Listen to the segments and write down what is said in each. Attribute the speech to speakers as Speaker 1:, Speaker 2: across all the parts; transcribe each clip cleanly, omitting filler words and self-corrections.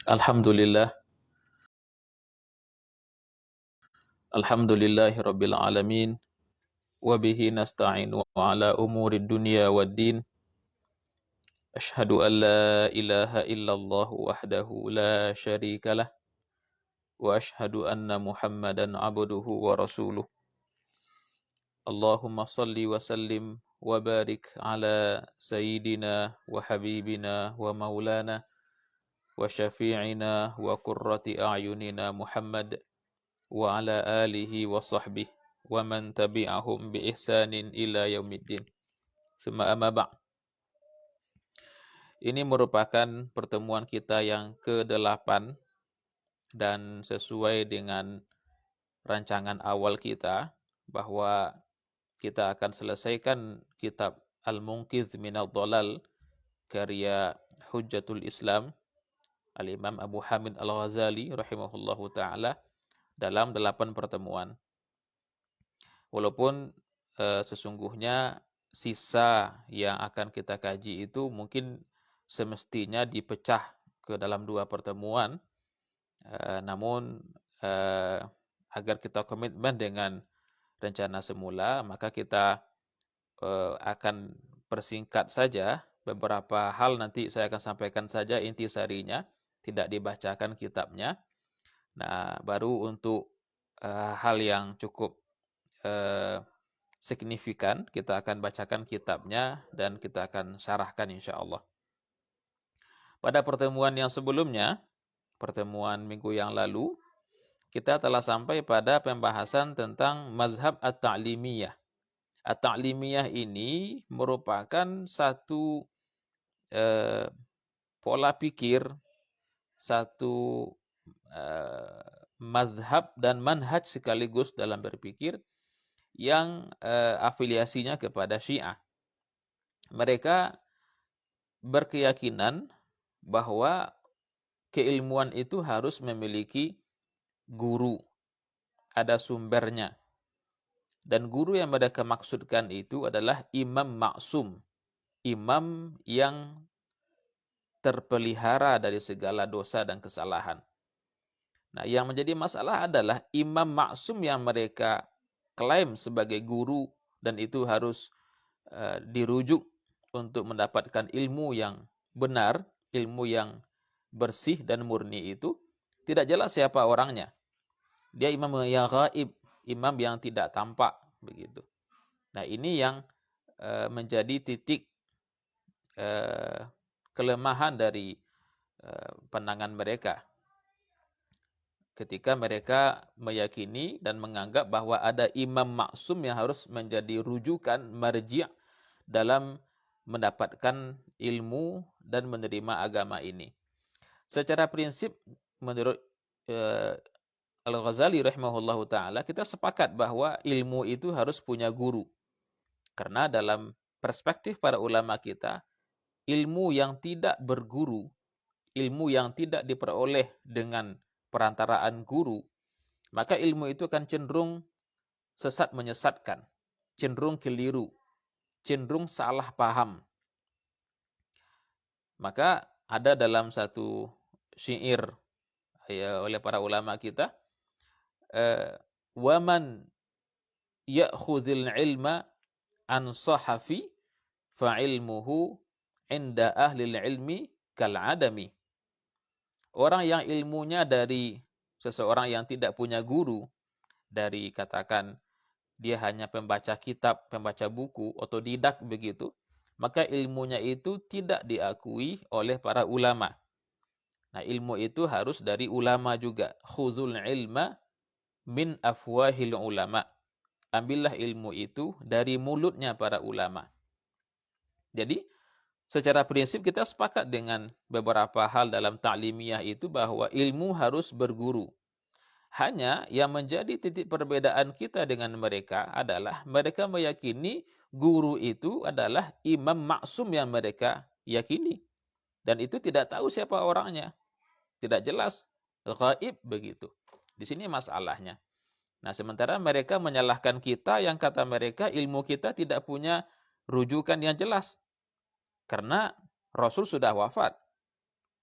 Speaker 1: Alhamdulillah, alhamdulillahi rabbil alamin, wa bihi nasta'in wa ala umuri dunya waddin. Ashhadu an la ilaha illallah wahdahu la syarika lah, wa ashhadu anna Muhammadan abduhu wa rasuluh. Allahumma salli wa sallim wa barik ala sayyidina wa habibina wa maulana wa syafi'ina wa qurrati a'yunina Muhammad wa ala alihi wa sahbihi wa man tabi'ahum bi ihsanin ila yaumiddin. Summa amma ba'. Ini merupakan pertemuan kita yang ke-8 dan sesuai dengan rancangan awal kita bahwa kita akan selesaikan kitab Al-Munqidh Minadh Dhalal karya Hujjatul Islam Al-Imam Abu Hamid Al-Ghazali rahimahullahu taala dalam 8 pertemuan. Walaupun sesungguhnya sisa yang akan kita kaji itu mungkin semestinya dipecah ke dalam 2 pertemuan, namun agar kita komitmen dengan rencana semula, maka kita akan persingkat saja beberapa hal. Nanti saya akan sampaikan saja intisarinya, tidak dibacakan kitabnya. Nah, baru untuk hal yang cukup signifikan, kita akan bacakan kitabnya dan kita akan syarahkan insya-Allah. Pada pertemuan yang sebelumnya, pertemuan minggu yang lalu, kita telah sampai pada pembahasan tentang mazhab at-ta'limiyah. At-ta'limiyah ini merupakan satu pola pikir, satu mazhab dan manhaj sekaligus dalam berpikir yang afiliasinya kepada Syiah. Mereka berkeyakinan bahwa keilmuan itu harus memiliki guru, ada sumbernya. Dan guru yang mereka maksudkan itu adalah imam maksum, imam yang terpelihara dari segala dosa dan kesalahan. Nah, yang menjadi masalah adalah imam maksum yang mereka klaim sebagai guru dan itu harus dirujuk untuk mendapatkan ilmu yang benar, ilmu yang bersih dan murni itu tidak jelas siapa orangnya. Dia imam yang gaib, imam yang tidak tampak begitu. Nah, ini yang menjadi titik kelemahan dari pandangan mereka. Ketika mereka meyakini dan menganggap bahwa ada imam maksum yang harus menjadi rujukan marji' dalam mendapatkan ilmu dan menerima agama ini. Secara prinsip menurut Al-Ghazali rahimahullahu taala, kita sepakat bahwa ilmu itu harus punya guru. Karena dalam perspektif para ulama kita, ilmu yang tidak berguru, ilmu yang tidak diperoleh dengan perantaraan guru, maka ilmu itu akan cenderung sesat menyesatkan, cenderung keliru, cenderung salah paham. Maka ada dalam satu syair oleh para ulama kita, waman ya'khudhil ilma an sahafi fa'ilmuhu inda ahlil ilmi kal'adami. Orang yang ilmunya dari seseorang yang tidak punya guru, dari katakan dia hanya pembaca kitab, pembaca buku, otodidak begitu, maka ilmunya itu tidak diakui oleh para ulama. Nah, ilmu itu harus dari ulama juga. Khuzul ilma min afwahil ulama. Ambillah ilmu itu dari mulutnya para ulama. Jadi, secara prinsip kita sepakat dengan beberapa hal dalam ta'limiyah itu bahwa ilmu harus berguru. Hanya yang menjadi titik perbedaan kita dengan mereka adalah mereka meyakini guru itu adalah imam maksum yang mereka yakini. Dan itu tidak tahu siapa orangnya. Tidak jelas, gaib begitu. Di sini masalahnya. Nah, sementara mereka menyalahkan kita yang kata mereka ilmu kita tidak punya rujukan yang jelas. Karena Rasul sudah wafat.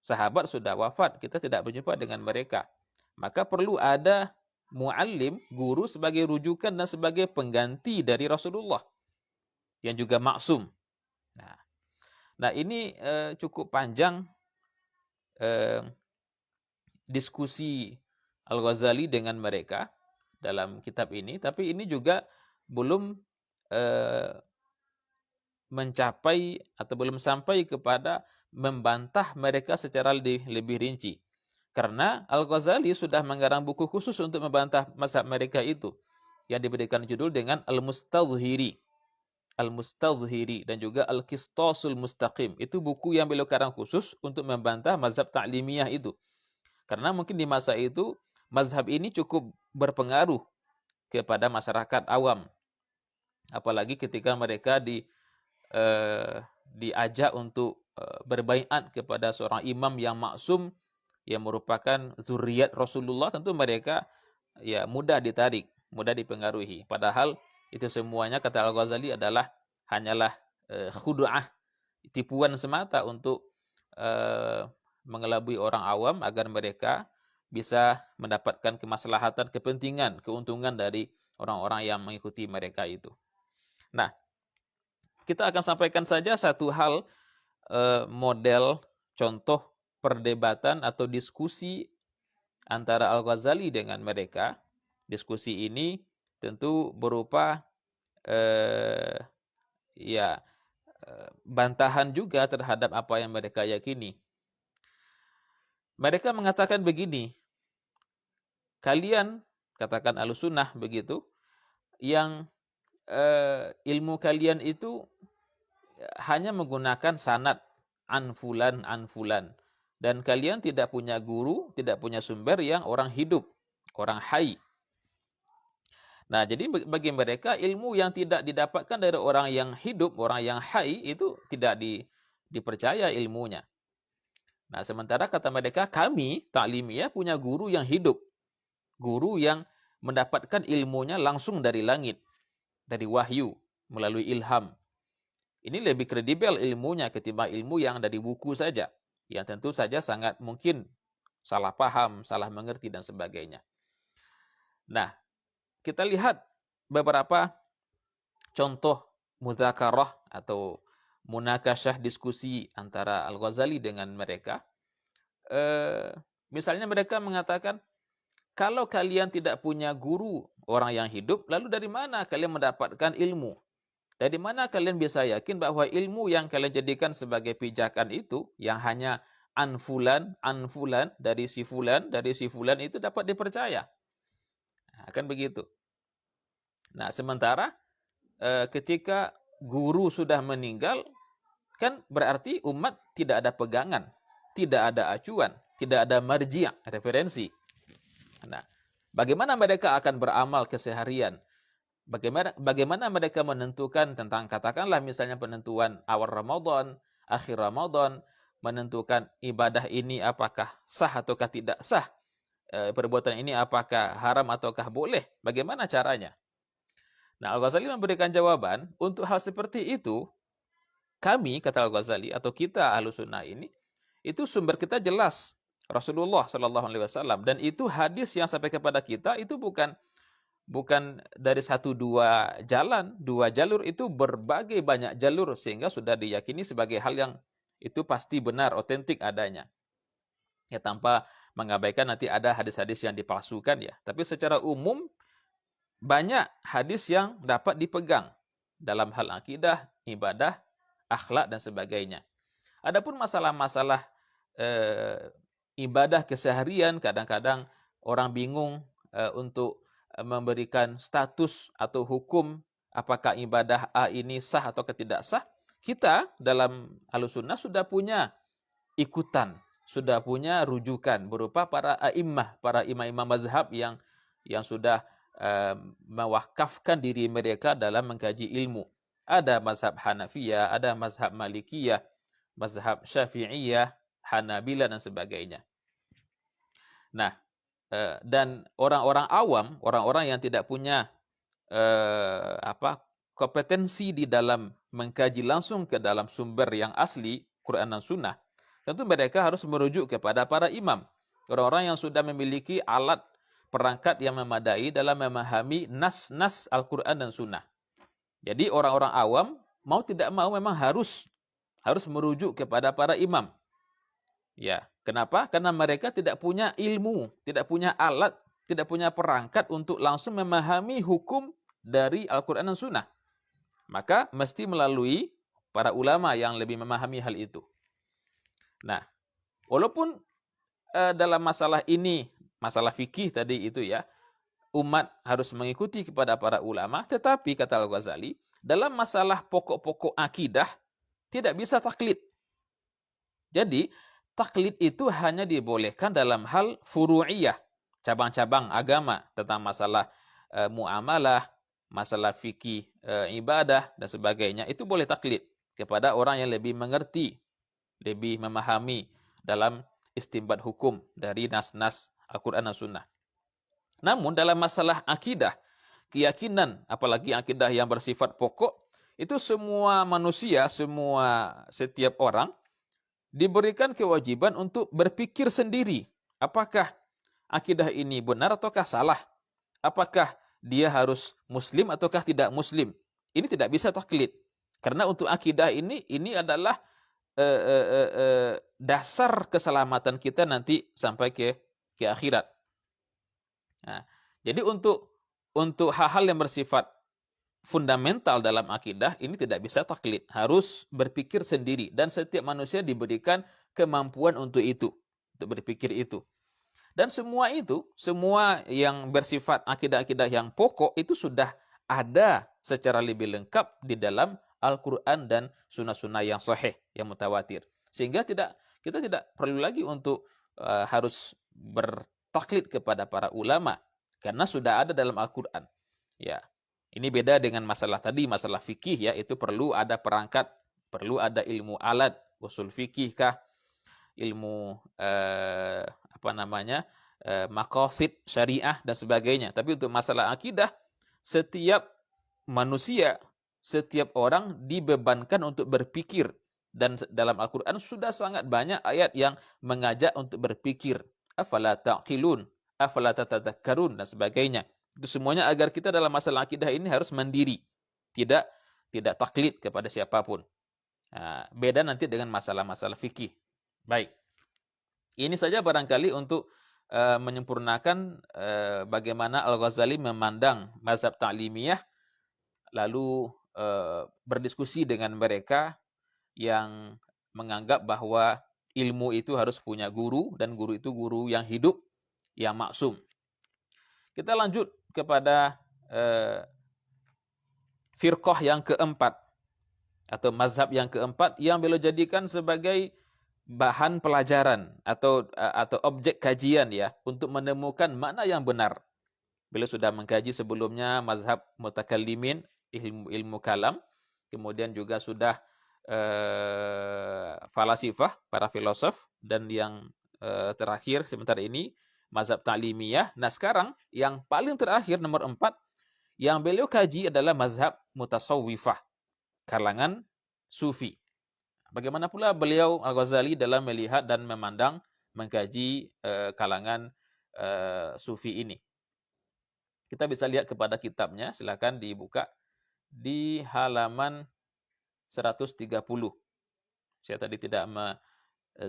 Speaker 1: sahabat sudah wafat, kita tidak berjumpa dengan mereka. Maka perlu ada muallim, guru sebagai rujukan dan sebagai pengganti dari Rasulullah yang juga maksum. Nah ini cukup panjang diskusi Al-Ghazali dengan mereka dalam kitab ini, tapi ini juga belum mencapai atau belum sampai kepada membantah mereka secara lebih rinci. Karena Al-Ghazali sudah mengarang buku khusus untuk membantah mazhab mereka itu, yang diberikan judul dengan Al-Mustadhhiri. Al-Mustadhhiri dan juga Al-Qistasul Mustaqim. Itu buku yang beliau karang khusus untuk membantah mazhab ta'limiyah itu. Karena mungkin di masa itu mazhab ini cukup berpengaruh kepada masyarakat awam. Apalagi ketika mereka diajak untuk berbaiat kepada seorang imam yang maksum, yang merupakan zuriat Rasulullah, tentu mereka ya mudah ditarik, mudah dipengaruhi. Padahal itu semuanya, kata Al-Ghazali, adalah hanyalah khudu'ah, tipuan semata untuk mengelabui orang awam agar mereka bisa mendapatkan kemaslahatan, kepentingan, keuntungan dari orang-orang yang mengikuti mereka itu. Nah, kita akan sampaikan saja satu hal model contoh perdebatan atau diskusi antara Al-Ghazali dengan mereka. Diskusi ini tentu berupa bantahan juga terhadap apa yang mereka yakini. Mereka mengatakan begini, kalian, katakan Ahlussunnah begitu, yang ilmu kalian itu hanya menggunakan sanad an fulan, dan kalian tidak punya guru, tidak punya sumber yang orang hidup, orang hai. Nah, jadi bagi mereka ilmu yang tidak didapatkan dari orang yang hidup, orang yang hai, itu tidak dipercaya ilmunya. Nah, sementara kata mereka, kami Ta'limiyah punya guru yang hidup, guru yang mendapatkan ilmunya langsung dari langit, dari wahyu, melalui ilham. Ini lebih kredibel ilmunya ketimbang ilmu yang dari buku saja, yang tentu saja sangat mungkin salah paham, salah mengerti, dan sebagainya. Nah, kita lihat beberapa contoh mudzakarah atau munakasyah, diskusi antara Al-Ghazali dengan mereka. Misalnya mereka mengatakan, kalau kalian tidak punya guru, orang yang hidup, lalu dari mana kalian mendapatkan ilmu? Dari mana kalian bisa yakin bahwa ilmu yang kalian jadikan sebagai pijakan itu, yang hanya anfulan, dari si fulan itu dapat dipercaya? Nah, kan begitu. Nah, sementara ketika guru sudah meninggal, kan berarti umat tidak ada pegangan, tidak ada acuan, tidak ada marji', referensi. Nah, bagaimana mereka akan beramal keseharian? Bagaimana mereka menentukan tentang, katakanlah misalnya penentuan awal Ramadan, akhir Ramadan, menentukan ibadah ini apakah sah ataukah tidak sah, perbuatan ini apakah haram ataukah boleh, bagaimana caranya? Nah, Al-Ghazali memberikan jawaban, untuk hal seperti itu, kami, kata Al-Ghazali, atau kita Ahlussunnah ini, itu sumber kita jelas, Rasulullah SAW, dan itu hadis yang sampai kepada kita itu bukan dari satu dua jalan, dua jalur, itu berbagai banyak jalur, sehingga sudah diyakini sebagai hal yang itu pasti benar, otentik adanya. Ya, tanpa mengabaikan nanti ada hadis-hadis yang dipalsukan ya. Tapi secara umum banyak hadis yang dapat dipegang dalam hal akidah, ibadah, akhlak, dan sebagainya. Adapun masalah-masalah ibadah keseharian, kadang-kadang orang bingung untuk memberikan status atau hukum apakah ibadah A ini sah atau tidak sah. Kita dalam Ahlussunnah sudah punya ikutan, sudah punya rujukan berupa para a'immah, para imam-imam mazhab yang sudah mewakafkan diri mereka dalam mengkaji ilmu. Ada mazhab Hanafiyah, ada mazhab Malikiyah, mazhab Syafi'iyah, Hanabilah, dan sebagainya. Nah, dan orang-orang awam, orang-orang yang tidak punya kompetensi di dalam mengkaji langsung ke dalam sumber yang asli, Quran dan Sunnah, tentu mereka harus merujuk kepada para imam. Orang-orang yang sudah memiliki alat perangkat yang memadai dalam memahami nas-nas Al-Quran dan Sunnah. Jadi orang-orang awam mau tidak mau memang harus merujuk kepada para imam. Ya, kenapa? Karena mereka tidak punya ilmu, tidak punya alat, tidak punya perangkat untuk langsung memahami hukum dari Al-Quran dan Sunnah. Maka mesti melalui para ulama yang lebih memahami hal itu. Nah, walaupun dalam masalah ini, masalah fikih tadi itu ya, umat harus mengikuti kepada para ulama, tetapi kata Al-Ghazali, dalam masalah pokok-pokok akidah, tidak bisa taklid. Jadi, taklid itu hanya dibolehkan dalam hal furu'iyah, cabang-cabang agama, tentang masalah muamalah, masalah fikih, ibadah, dan sebagainya. Itu boleh taklid kepada orang yang lebih mengerti, lebih memahami dalam istinbat hukum dari nas-nas Al-Quran dan Sunnah. Namun dalam masalah akidah, keyakinan, apalagi akidah yang bersifat pokok, itu semua manusia, setiap orang diberikan kewajiban untuk berpikir sendiri. Apakah akidah ini benar ataukah salah? Apakah dia harus muslim ataukah tidak muslim? Ini tidak bisa taklid. Karena untuk akidah ini adalah dasar keselamatan kita nanti sampai ke akhirat. Nah, jadi untuk hal-hal yang bersifat fundamental dalam akidah ini tidak bisa taklid, harus berpikir sendiri, dan setiap manusia diberikan kemampuan untuk itu, untuk berpikir itu. Dan semua yang bersifat akidah-akidah yang pokok itu sudah ada secara lebih lengkap di dalam Al-Quran dan sunnah-sunnah yang sahih, yang mutawatir. Sehingga kita tidak perlu lagi untuk harus bertaklid kepada para ulama, karena sudah ada dalam Al-Quran. Ya, ini beda dengan masalah tadi, masalah fikih ya, itu perlu ada perangkat, perlu ada ilmu alat, usul fikih kah, ilmu maqasid syariah dan sebagainya. Tapi untuk masalah akidah, setiap manusia, setiap orang dibebankan untuk berpikir, dan dalam Al-Quran sudah sangat banyak ayat yang mengajak untuk berpikir. Afala ta'qilun, afala tatadzakkarun, dan sebagainya. Itu semuanya agar kita dalam masalah akidah ini harus mandiri, tidak taklid kepada siapapun. Nah, beda nanti dengan masalah-masalah fikih. Baik, ini saja barangkali untuk menyempurnakan bagaimana Al-Ghazali memandang mazhab ta'limiyah, lalu berdiskusi dengan mereka yang menganggap bahwa ilmu itu harus punya guru, dan guru itu guru yang hidup, yang maksum. Kita lanjut kepada firqah yang keempat, atau mazhab yang keempat, yang beliau jadikan sebagai bahan pelajaran atau objek kajian ya, untuk menemukan mana yang benar. Beliau sudah mengkaji sebelumnya mazhab mutakallimin, ilmu kalam, kemudian juga sudah falasifah, para filosof, dan yang terakhir sebentar ini mazhab ta'limiyah. Nah, sekarang yang paling terakhir, nomor 4, yang beliau kaji adalah mazhab mutasawwifah, kalangan sufi. Bagaimana pula beliau Al-Ghazali dalam melihat dan memandang, mengkaji kalangan sufi ini. Kita bisa lihat kepada kitabnya, silakan dibuka di halaman 130. Saya tadi tidak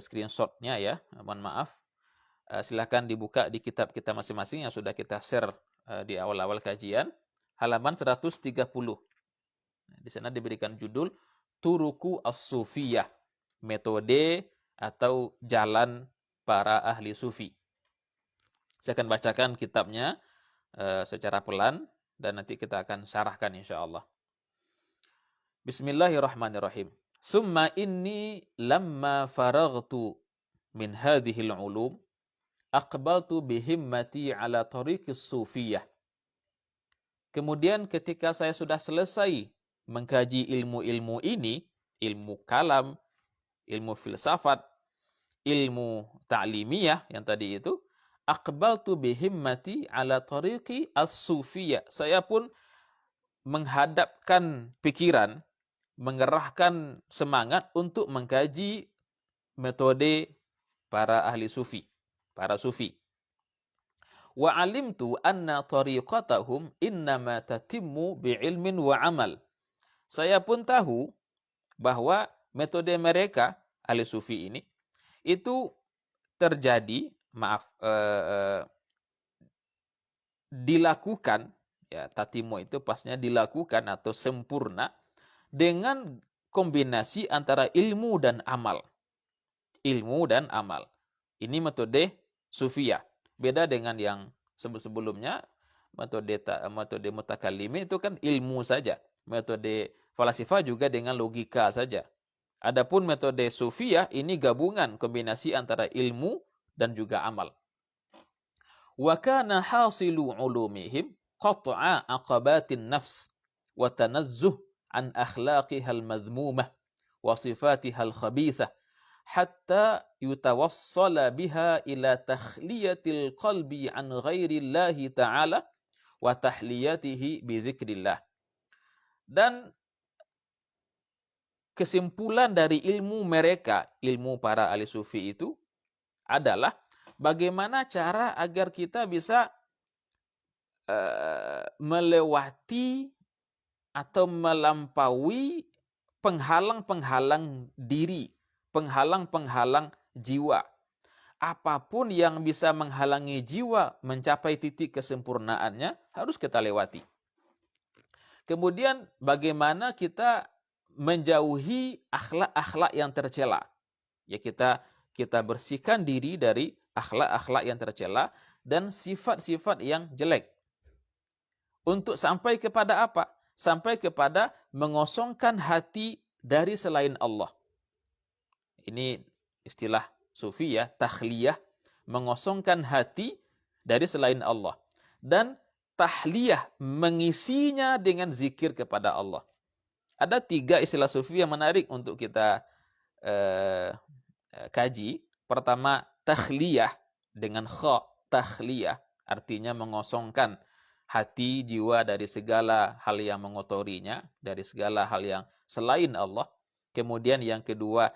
Speaker 1: screenshotnya ya, mohon maaf. Silakan dibuka di kitab kita masing-masing yang sudah kita share di awal-awal kajian, halaman 130. Di sana diberikan judul Turuku As-Sufiyah, metode atau jalan para ahli sufi. Saya akan bacakan kitabnya secara pelan, dan nanti kita akan syarahkan insyaallah. Bismillahirrahmanirrahim. Summa inni lamma faraghtu min hadhil ulum aqbaltu bihimmati ala tariqis sufiyah. Kemudian ketika saya sudah selesai mengkaji ilmu-ilmu ini, ilmu kalam, ilmu filsafat, ilmu ta'limiyah yang tadi itu, aqbaltu bihimmati ala tariqi as-sufiyah. Saya pun menghadapkan pikiran, mengerahkan semangat untuk mengkaji metode para ahli sufi, para sufi. Wa alimtu anna tariqatahum innama tatimmu bi'ilmin wa amal. Saya pun tahu bahwa metode mereka ahli sufi ini itu terjadi, dilakukan, ya tatimu itu pasnya dilakukan atau sempurna dengan kombinasi antara ilmu dan amal. Ilmu dan amal. Ini metode sufiyah. Beda dengan yang sebelumnya, metode mutakallimi itu kan ilmu saja. Metode falasifah juga dengan logika saja. Adapun metode sufiyah ini gabungan kombinasi antara ilmu dan juga amal. Wa kana hasilu ulumihim qat'a aqabatin nafs wa tanazzuh an akhlaqiha al-madhmumah wa sifatiha al-khabithah hatta yutawassala biha ila takhliyatil qalbi an ghairillahi ta'ala wa tahliyatihi bi dzikrillah. Dan kesimpulan dari ilmu mereka, ilmu para ahli sufi itu adalah bagaimana cara agar kita bisa melewati atau melampaui penghalang-penghalang diri, penghalang-penghalang jiwa. Apapun yang bisa menghalangi jiwa mencapai titik kesempurnaannya harus kita lewati. Kemudian bagaimana kita menjauhi akhlak-akhlak yang tercela. Ya kita bersihkan diri dari akhlak-akhlak yang tercela dan sifat-sifat yang jelek. Untuk sampai kepada apa? Sampai kepada mengosongkan hati dari selain Allah. Ini istilah sufi ya, takhliyah, mengosongkan hati dari selain Allah. Dan tahliyah, mengisinya dengan zikir kepada Allah. Ada 3 istilah sufi yang menarik untuk kita kaji. Pertama, takhliyah dengan kha, takhliyah artinya mengosongkan hati jiwa dari segala hal yang mengotorinya, dari segala hal yang selain Allah. Kemudian yang kedua,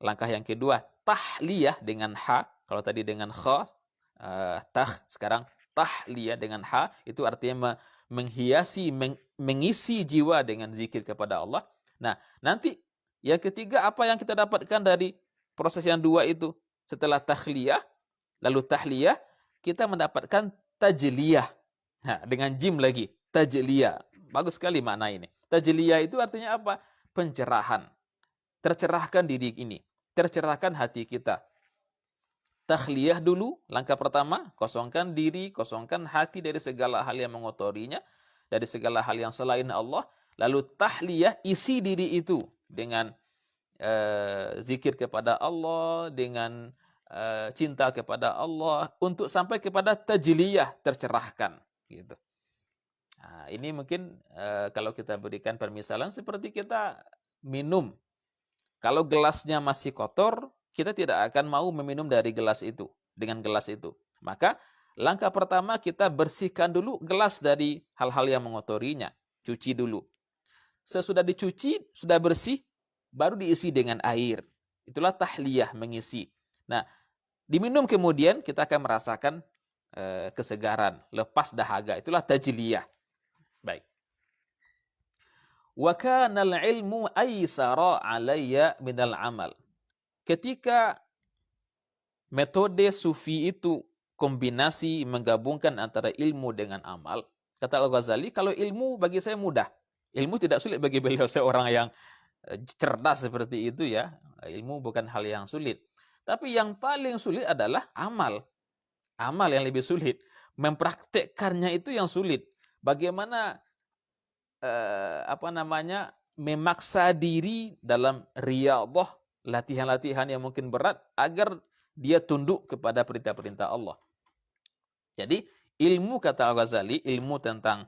Speaker 1: langkah yang kedua, tahliyah dengan ha. Kalau tadi dengan kha, sekarang tahliyah dengan ha, itu artinya menghiasi, mengisi jiwa dengan zikir kepada Allah. Nah, nanti yang ketiga apa yang kita dapatkan dari proses yang 2 itu? Setelah takhliyah, lalu tahliyah, kita mendapatkan tajliyah. Nah, dengan jim lagi, tajliyah. Bagus sekali makna ini. Tajliyah itu artinya apa? Pencerahan. Tercerahkan diri ini, tercerahkan hati kita. Takhliyah dulu, langkah pertama, kosongkan diri, kosongkan hati dari segala hal yang mengotorinya, dari segala hal yang selain Allah. Lalu tahliyah, isi diri itu dengan zikir kepada Allah, dengan cinta kepada Allah, untuk sampai kepada tajliyah, tercerahkan. Gitu. Nah, ini mungkin kalau kita berikan permisalan seperti kita minum. Kalau gelasnya masih kotor, kita tidak akan mau meminum dari gelas itu, dengan gelas itu. Maka langkah pertama kita bersihkan dulu gelas dari hal-hal yang mengotorinya. Cuci dulu. Sesudah dicuci, sudah bersih, baru diisi dengan air. Itulah tahliyah, mengisi. Nah, diminum kemudian kita akan merasakan kesegaran, lepas dahaga. Itulah tajliyah. Baik. Wa kana al-ilmu aysara alayya minal amal. Ketika metode sufi itu kombinasi menggabungkan antara ilmu dengan amal, kata Al-Ghazali, kalau ilmu bagi saya mudah. Ilmu tidak sulit bagi beliau, seorang yang cerdas seperti itu ya. Ilmu bukan hal yang sulit. Tapi yang paling sulit adalah amal. Amal yang lebih sulit. Mempraktekkannya itu yang sulit. Bagaimana memaksa diri dalam riyadhah, latihan-latihan yang mungkin berat agar dia tunduk kepada perintah-perintah Allah. Jadi ilmu, kata Al-Ghazali, ilmu tentang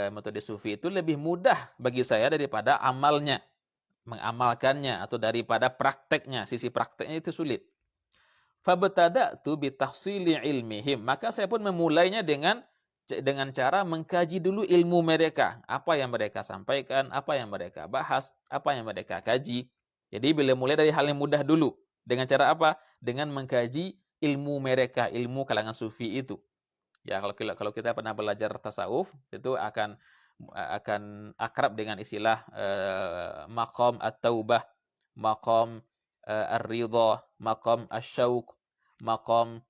Speaker 1: metode sufi itu lebih mudah bagi saya daripada amalnya, mengamalkannya, atau daripada prakteknya. Sisi prakteknya itu sulit. Fabtada'tu bi tahsili ilmihim, maka saya pun memulainya dengan cara mengkaji dulu ilmu mereka, apa yang mereka sampaikan, apa yang mereka bahas, apa yang mereka kaji. Jadi bila mulai dari hal yang mudah dulu, Dengan cara apa? Dengan mengkaji ilmu mereka, ilmu kalangan sufi itu. Ya, kalau kita pernah belajar tasawuf, itu akan akrab dengan istilah maqam at-taubah, maqam ar-ridha, maqam asy-syauq, maqam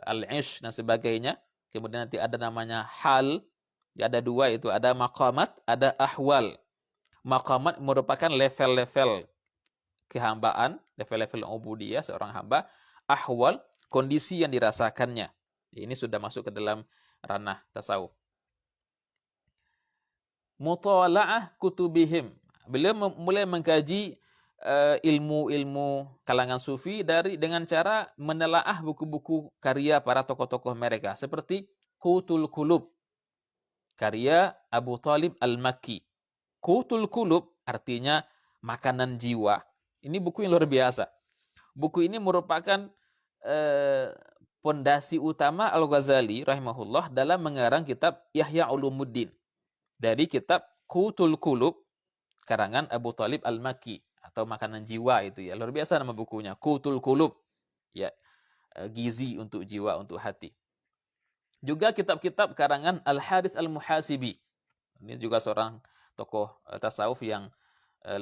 Speaker 1: al-ish dan sebagainya. Kemudian nanti ada namanya hal, ya, ada dua itu, ada maqamat, ada ahwal. Maqamat merupakan level-level kehambaan, level-level ubudiyah seorang hamba. Ahwal, kondisi yang dirasakannya. Ini sudah masuk ke dalam ranah tasawuf. Mutala'ah kutubihim. Beliau mulai mengkaji ilmu-ilmu kalangan sufi dengan cara menelaah buku-buku karya para tokoh-tokoh mereka, seperti Qutul Qulub, karya Abu Talib Al-Makki. Qutul Qulub artinya makanan jiwa. Ini buku yang luar biasa. Buku ini merupakan pondasi utama Al-Ghazali rahimahullah dalam mengarang kitab Ihya Ulumuddin. Dari kitab Qutul Qulub karangan Abu Talib Al-Makki, atau makanan jiwa itu, ya. Luar biasa nama bukunya, Qutul Qulub. Ya, gizi untuk jiwa, untuk hati. Juga kitab-kitab karangan Al-Harits Al-Muhasibi. Ini juga seorang tokoh tasawuf yang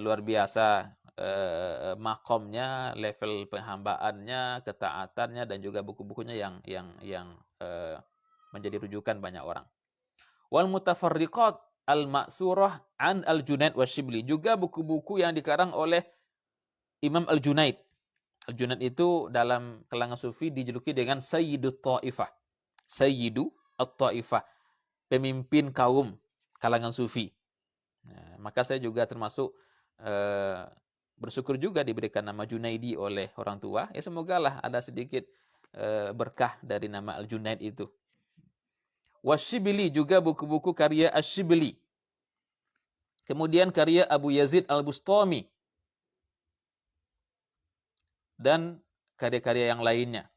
Speaker 1: luar biasa, makomnya, level penghambaannya, ketaatannya, dan juga buku-bukunya yang menjadi rujukan banyak orang. Wal Mutafarriqat Al-Ma'thurah an Al-Junaid Wasyibli, juga buku-buku yang dikarang oleh Imam Al-Junaid. Al-Junaid itu dalam kalangan sufi dijuluki dengan Sayyidut Ta'ifah. Sayyidu At-Ta'ifah, pemimpin kaum kalangan sufi. Nah, maka saya juga termasuk bersyukur juga diberikan nama Junaidi oleh orang tua. Ya, semoga lah ada sedikit berkah dari nama Al-Junaid itu. Wasyibli, juga buku-buku karya Asy-Syibli. Kemudian karya Abu Yazid Al-Bustami. Dan karya-karya yang lainnya.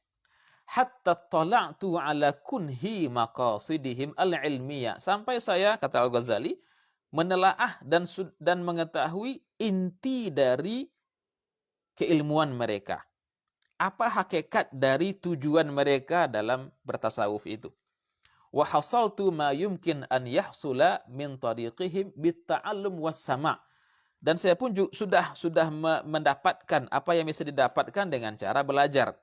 Speaker 1: Hatta tala'tu ala kunhi maqasidihim al-ilmiyah. Sampai saya, kata Al-Ghazali, menelaah dan mengetahui inti dari keilmuan mereka. Apa hakikat dari tujuan mereka dalam bertasawuf itu. Wa hasaltu ma yumkin an yahsula min tariqihim bitta'allum was-sama'. Dan saya pun sudah mendapatkan apa yang bisa didapatkan dengan cara belajar.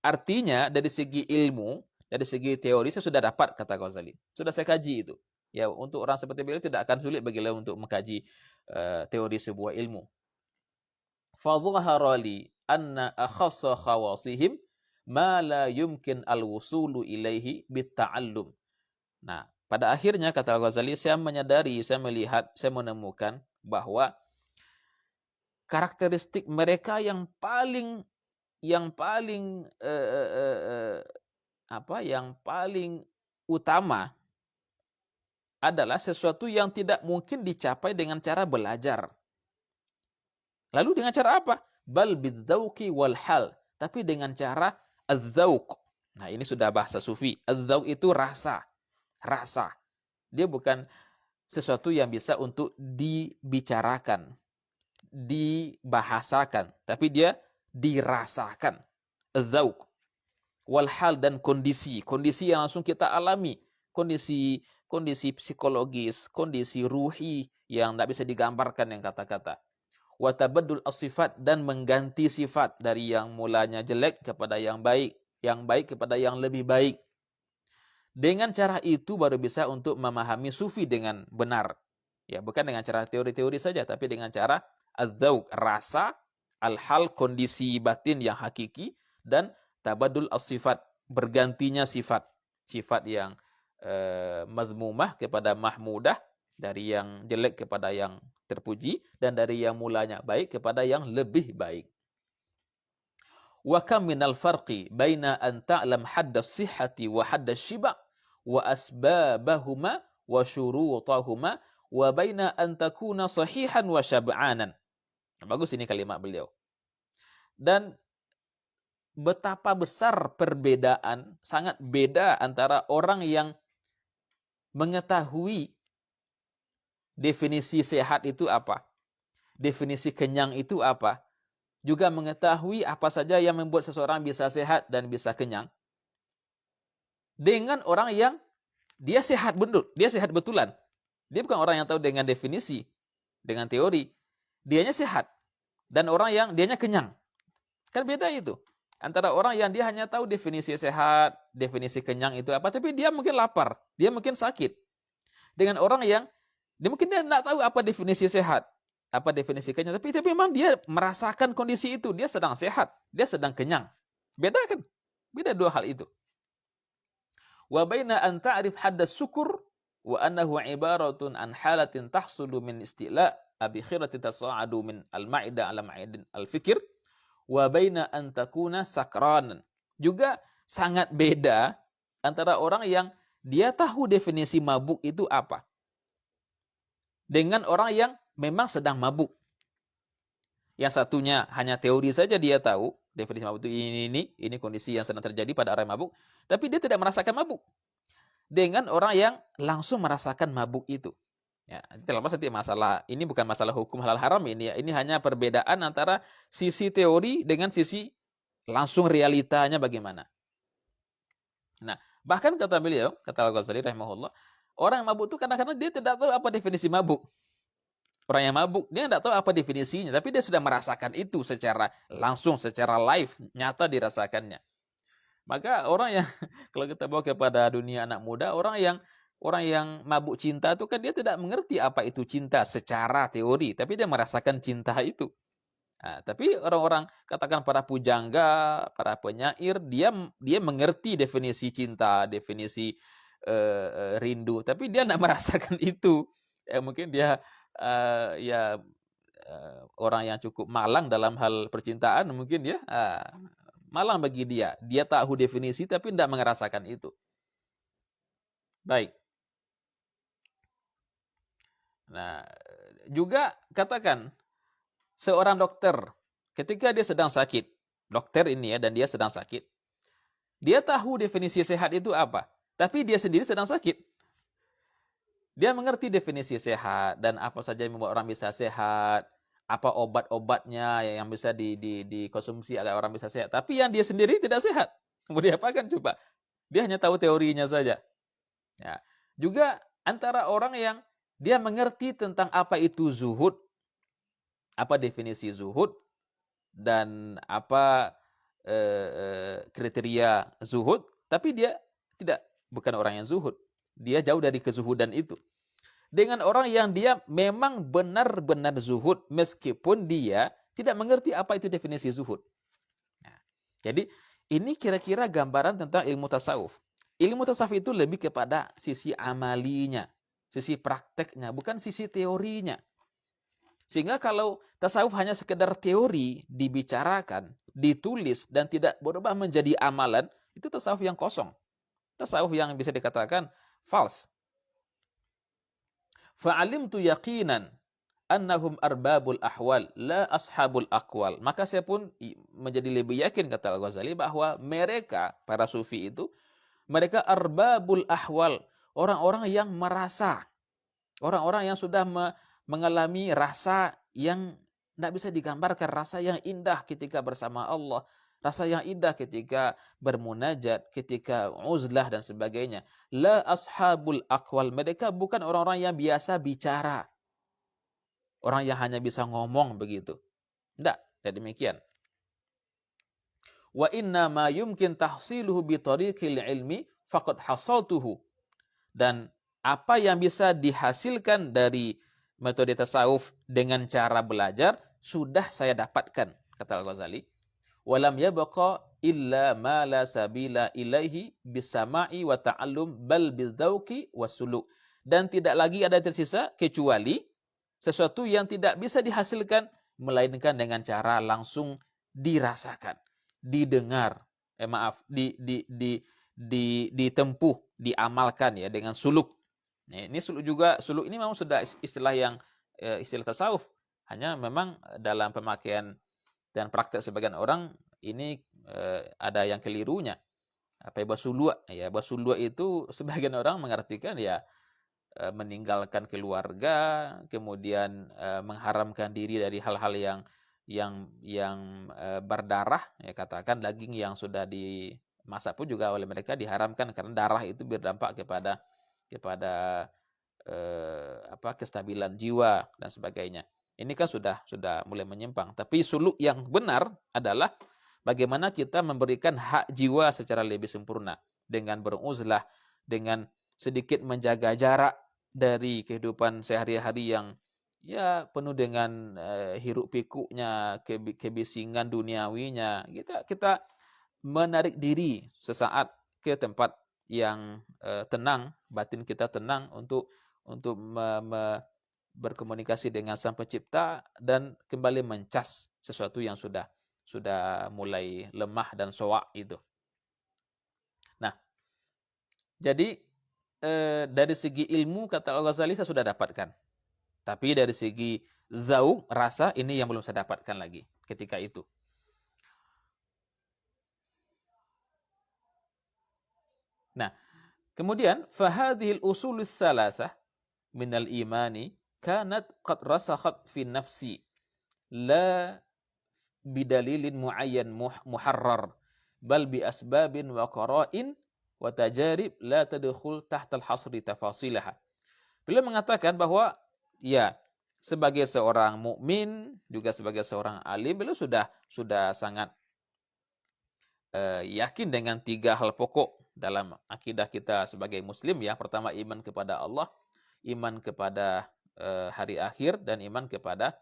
Speaker 1: Artinya dari segi ilmu, dari segi teori saya sudah dapat, kata Ghazali. Sudah saya kaji itu. Ya, untuk orang seperti beliau tidak akan sulit bagi beliau untuk mengkaji teori sebuah ilmu. Fadhahara li anna akhassa khawasihim ma la yumkin al-wusulu ilaihi bitta'allum. Nah, pada akhirnya, kata Al-Ghazali, saya menyadari, saya melihat, saya menemukan bahwa karakteristik mereka yang paling utama adalah sesuatu yang tidak mungkin dicapai dengan cara belajar. Lalu dengan cara apa? Bal bidzauqi wal hal, tapi dengan cara adzauq. Nah, ini sudah bahasa sufi. Adzauq itu rasa. Rasa. Dia bukan sesuatu yang bisa untuk dibicarakan, dibahasakan, tapi dia dirasakan. Adzauq. Wal hal, dan kondisi yang langsung kita alami, kondisi psikologis, kondisi ruhi yang tidak bisa digambarkan dengan kata-kata. Wa tabaddul as-sifat, dan mengganti sifat dari yang mulanya jelek kepada yang baik kepada yang lebih baik. Dengan cara itu baru bisa untuk memahami sufi dengan benar. Ya, bukan dengan cara teori-teori saja, tapi dengan cara adzauq, rasa, al-hal, kondisi batin yang hakiki, dan tabadul as-sifat, bergantinya sifat yang mazmumah kepada mahmudah, dari yang jelek kepada yang terpuji, dan dari yang mulanya baik kepada yang lebih baik. Wa kam minal farqi baina an ta'lam hadda as-sihhati wa hadda asy-syiba' wa asbabahuma wa syurutahuma wa baina an takuna sahihan wa syab'anan. Bagus ini kalimat beliau. Dan betapa besar perbedaan, sangat beda antara orang yang mengetahui definisi sehat itu apa, definisi kenyang itu apa, juga mengetahui apa saja yang membuat seseorang bisa sehat dan bisa kenyang, dengan orang yang dia sehat betul, dia sehat betulan. Dia bukan orang yang tahu dengan definisi, dengan teori. Dianya sehat. Dan orang yang dianya kenyang. Kan beda itu. Antara orang yang dia hanya tahu definisi sehat, definisi kenyang itu apa, tapi dia mungkin lapar, dia mungkin sakit. Dengan orang yang dia mungkin dia tidak tahu apa definisi sehat, apa definisi kenyang, tapi memang dia merasakan kondisi itu, dia sedang sehat, dia sedang kenyang. Beda kan? Beda dua hal itu. Wa baina an ta'rif hadda syukur wa annahu ibaratun an halatin tahsulu min istila abi khiratin tasa'adu min al-ma'ida ala ma'idin al-fikir wa baina an takuna sakranan. Juga sangat beda antara orang yang dia tahu definisi mabuk itu apa dengan orang yang memang sedang mabuk. Yang satunya hanya teori saja dia tahu, definisi mabuk itu ini kondisi yang sedang terjadi pada orang yang mabuk, tapi dia tidak merasakan mabuk. Dengan orang yang langsung merasakan mabuk itu. Ya, terlepas nanti masalah, ini bukan masalah hukum halal haram ini ya. Ini hanya perbedaan antara sisi teori dengan sisi langsung realitanya bagaimana. Nah, bahkan kata beliau, kata Al-Ghazali rahimahullah, orang yang mabuk itu kadang-kadang dia tidak tahu apa definisi mabuk. Orang yang mabuk, dia tidak tahu apa definisinya, tapi dia sudah merasakan itu secara langsung, secara live, nyata dirasakannya. Maka orang yang, kalau kita bawa kepada dunia anak muda, orang yang mabuk cinta itu kan dia tidak mengerti apa itu cinta secara teori, tapi dia merasakan cinta itu. Nah, tapi orang-orang, katakan para pujangga, para penyair, dia mengerti definisi cinta, definisi rindu, tapi dia tidak merasakan itu. Ya, mungkin dia orang yang cukup malang dalam hal percintaan, mungkin dia malang bagi dia. Dia tahu definisi tapi tidak merasakan itu. Baik. Nah, juga katakan seorang dokter ketika dia sedang sakit, dokter ini ya, dan dia sedang sakit, dia tahu definisi sehat itu apa, tapi dia sendiri sedang sakit. Dia mengerti definisi sehat dan apa saja yang membuat orang bisa sehat, apa obat-obatnya yang bisa dikonsumsi agar orang bisa sehat. Tapi yang dia sendiri tidak sehat. Mau diapakan coba? Dia hanya tahu teorinya saja. Ya. Juga antara orang yang dia mengerti tentang apa itu zuhud, apa definisi zuhud, dan apa kriteria zuhud, tapi dia bukan orang yang zuhud. Dia jauh dari kezuhudan itu. Dengan orang yang dia memang benar-benar zuhud, meskipun dia tidak mengerti apa itu definisi zuhud. Nah, jadi ini kira-kira gambaran tentang ilmu tasawuf. Ilmu tasawuf itu lebih kepada sisi amalinya, sisi prakteknya, bukan sisi teorinya. Sehingga kalau tasawuf hanya sekedar teori, dibicarakan, ditulis, dan tidak berubah menjadi amalan, itu tasawuf yang kosong. Tasawuf yang bisa dikatakan false. Fa'alimtu yaqinan annahum arbabul ahwal la ashabul aqwal. Maka saya pun menjadi lebih yakin, kata Al-Ghazali, bahwa mereka, para sufi itu, mereka arbabul ahwal, orang-orang yang merasa, orang-orang yang sudah mengalami rasa yang tidak bisa digambarkan, rasa yang indah ketika bersama Allah, rasa yang indah ketika bermunajat, ketika uzlah dan sebagainya. La ashabul aqwal, mereka bukan orang-orang yang biasa bicara, orang yang hanya bisa ngomong begitu. Tidak demikian. Wa inna ma yumkin tahsiluhu bi tariqil ilmi faqad hasaltuhu. Dan apa yang bisa dihasilkan dari metode tasawuf dengan cara belajar sudah saya dapatkan, kata Al-Ghazali. Walam yabqa illa ma la sabila ilaihi bisama'i wa ta'allum bal bidzauqi wasuluk. Dan tidak lagi ada tersisa kecuali sesuatu yang tidak bisa dihasilkan melainkan dengan cara langsung dirasakan, didengar, ditempuh, diamalkan ya dengan suluk. Ini suluk juga, suluk ini memang sudah istilah yang istilah tasawuf. Hanya memang dalam pemakaian dan praktek sebagian orang ini ada yang kelirunya. Apa ya basulua? Ya basulua itu sebagian orang mengartikan ya meninggalkan keluarga, kemudian mengharamkan diri dari hal-hal yang berdarah, ya katakan daging yang sudah dimasak pun juga oleh mereka diharamkan karena darah itu berdampak kepada kestabilan jiwa dan sebagainya. Ini kan sudah mulai menyimpang. Tapi suluk yang benar adalah bagaimana kita memberikan hak jiwa secara lebih sempurna dengan beruzlah, dengan sedikit menjaga jarak dari kehidupan sehari-hari yang ya penuh dengan hiruk pikuknya, kebisingan duniawinya. Kita menarik diri sesaat ke tempat yang tenang, batin kita tenang untuk berkomunikasi dengan Sang Pencipta dan kembali mencas sesuatu yang sudah mulai lemah dan soak itu. Nah, jadi dari segi ilmu kata Al-Ghazali saya sudah dapatkan. Tapi dari segi zauq, rasa, ini yang belum saya dapatkan lagi ketika itu. Nah, kemudian fahadhil usulus salasah minal imani kanat qad rasakhat fi nafsi la bidalilin muayyan muharrar bal bi asbabin wa qara'in wa tajarib la tadkhul tahta al-hasri tafasilaha. Beliau mengatakan bahwa ya sebagai seorang mukmin juga sebagai seorang alim beliau sudah sangat yakin dengan 3 hal pokok dalam akidah kita sebagai muslim ya. Pertama, iman kepada Allah, iman kepada hari akhir, dan iman kepada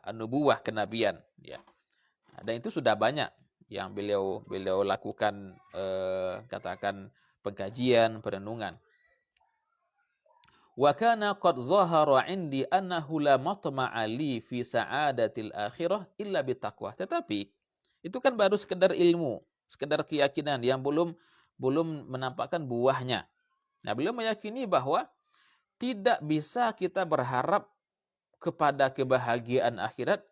Speaker 1: an-nubuwah, kenabian ya. Dan itu sudah banyak yang beliau lakukan katakan pengkajian, perenungan. Wa kana qad zahara 'indi annahu la matma'a li fi sa'adatil akhirah illa bitaqwa. Tetapi itu kan baru sekedar ilmu, sekedar keyakinan yang belum menampakkan buahnya. Nah, beliau meyakini bahwa tidak bisa kita berharap kepada kebahagiaan akhirat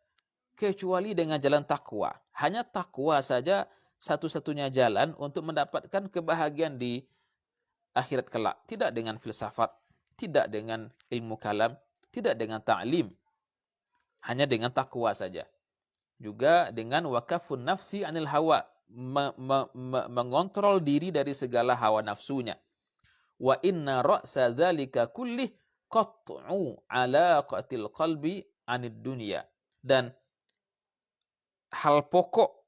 Speaker 1: kecuali dengan jalan takwa. Hanya takwa saja satu-satunya jalan untuk mendapatkan kebahagiaan di akhirat kelak. Tidak dengan filsafat, tidak dengan ilmu kalam, tidak dengan ta'lim. Hanya dengan takwa saja. Juga dengan wakafun nafsi anil hawa, mengontrol diri dari segala hawa nafsunya. Wa inna ra'sa dzalika kullih qat'u alaqatil qalbi anid dunya. Dan hal pokok,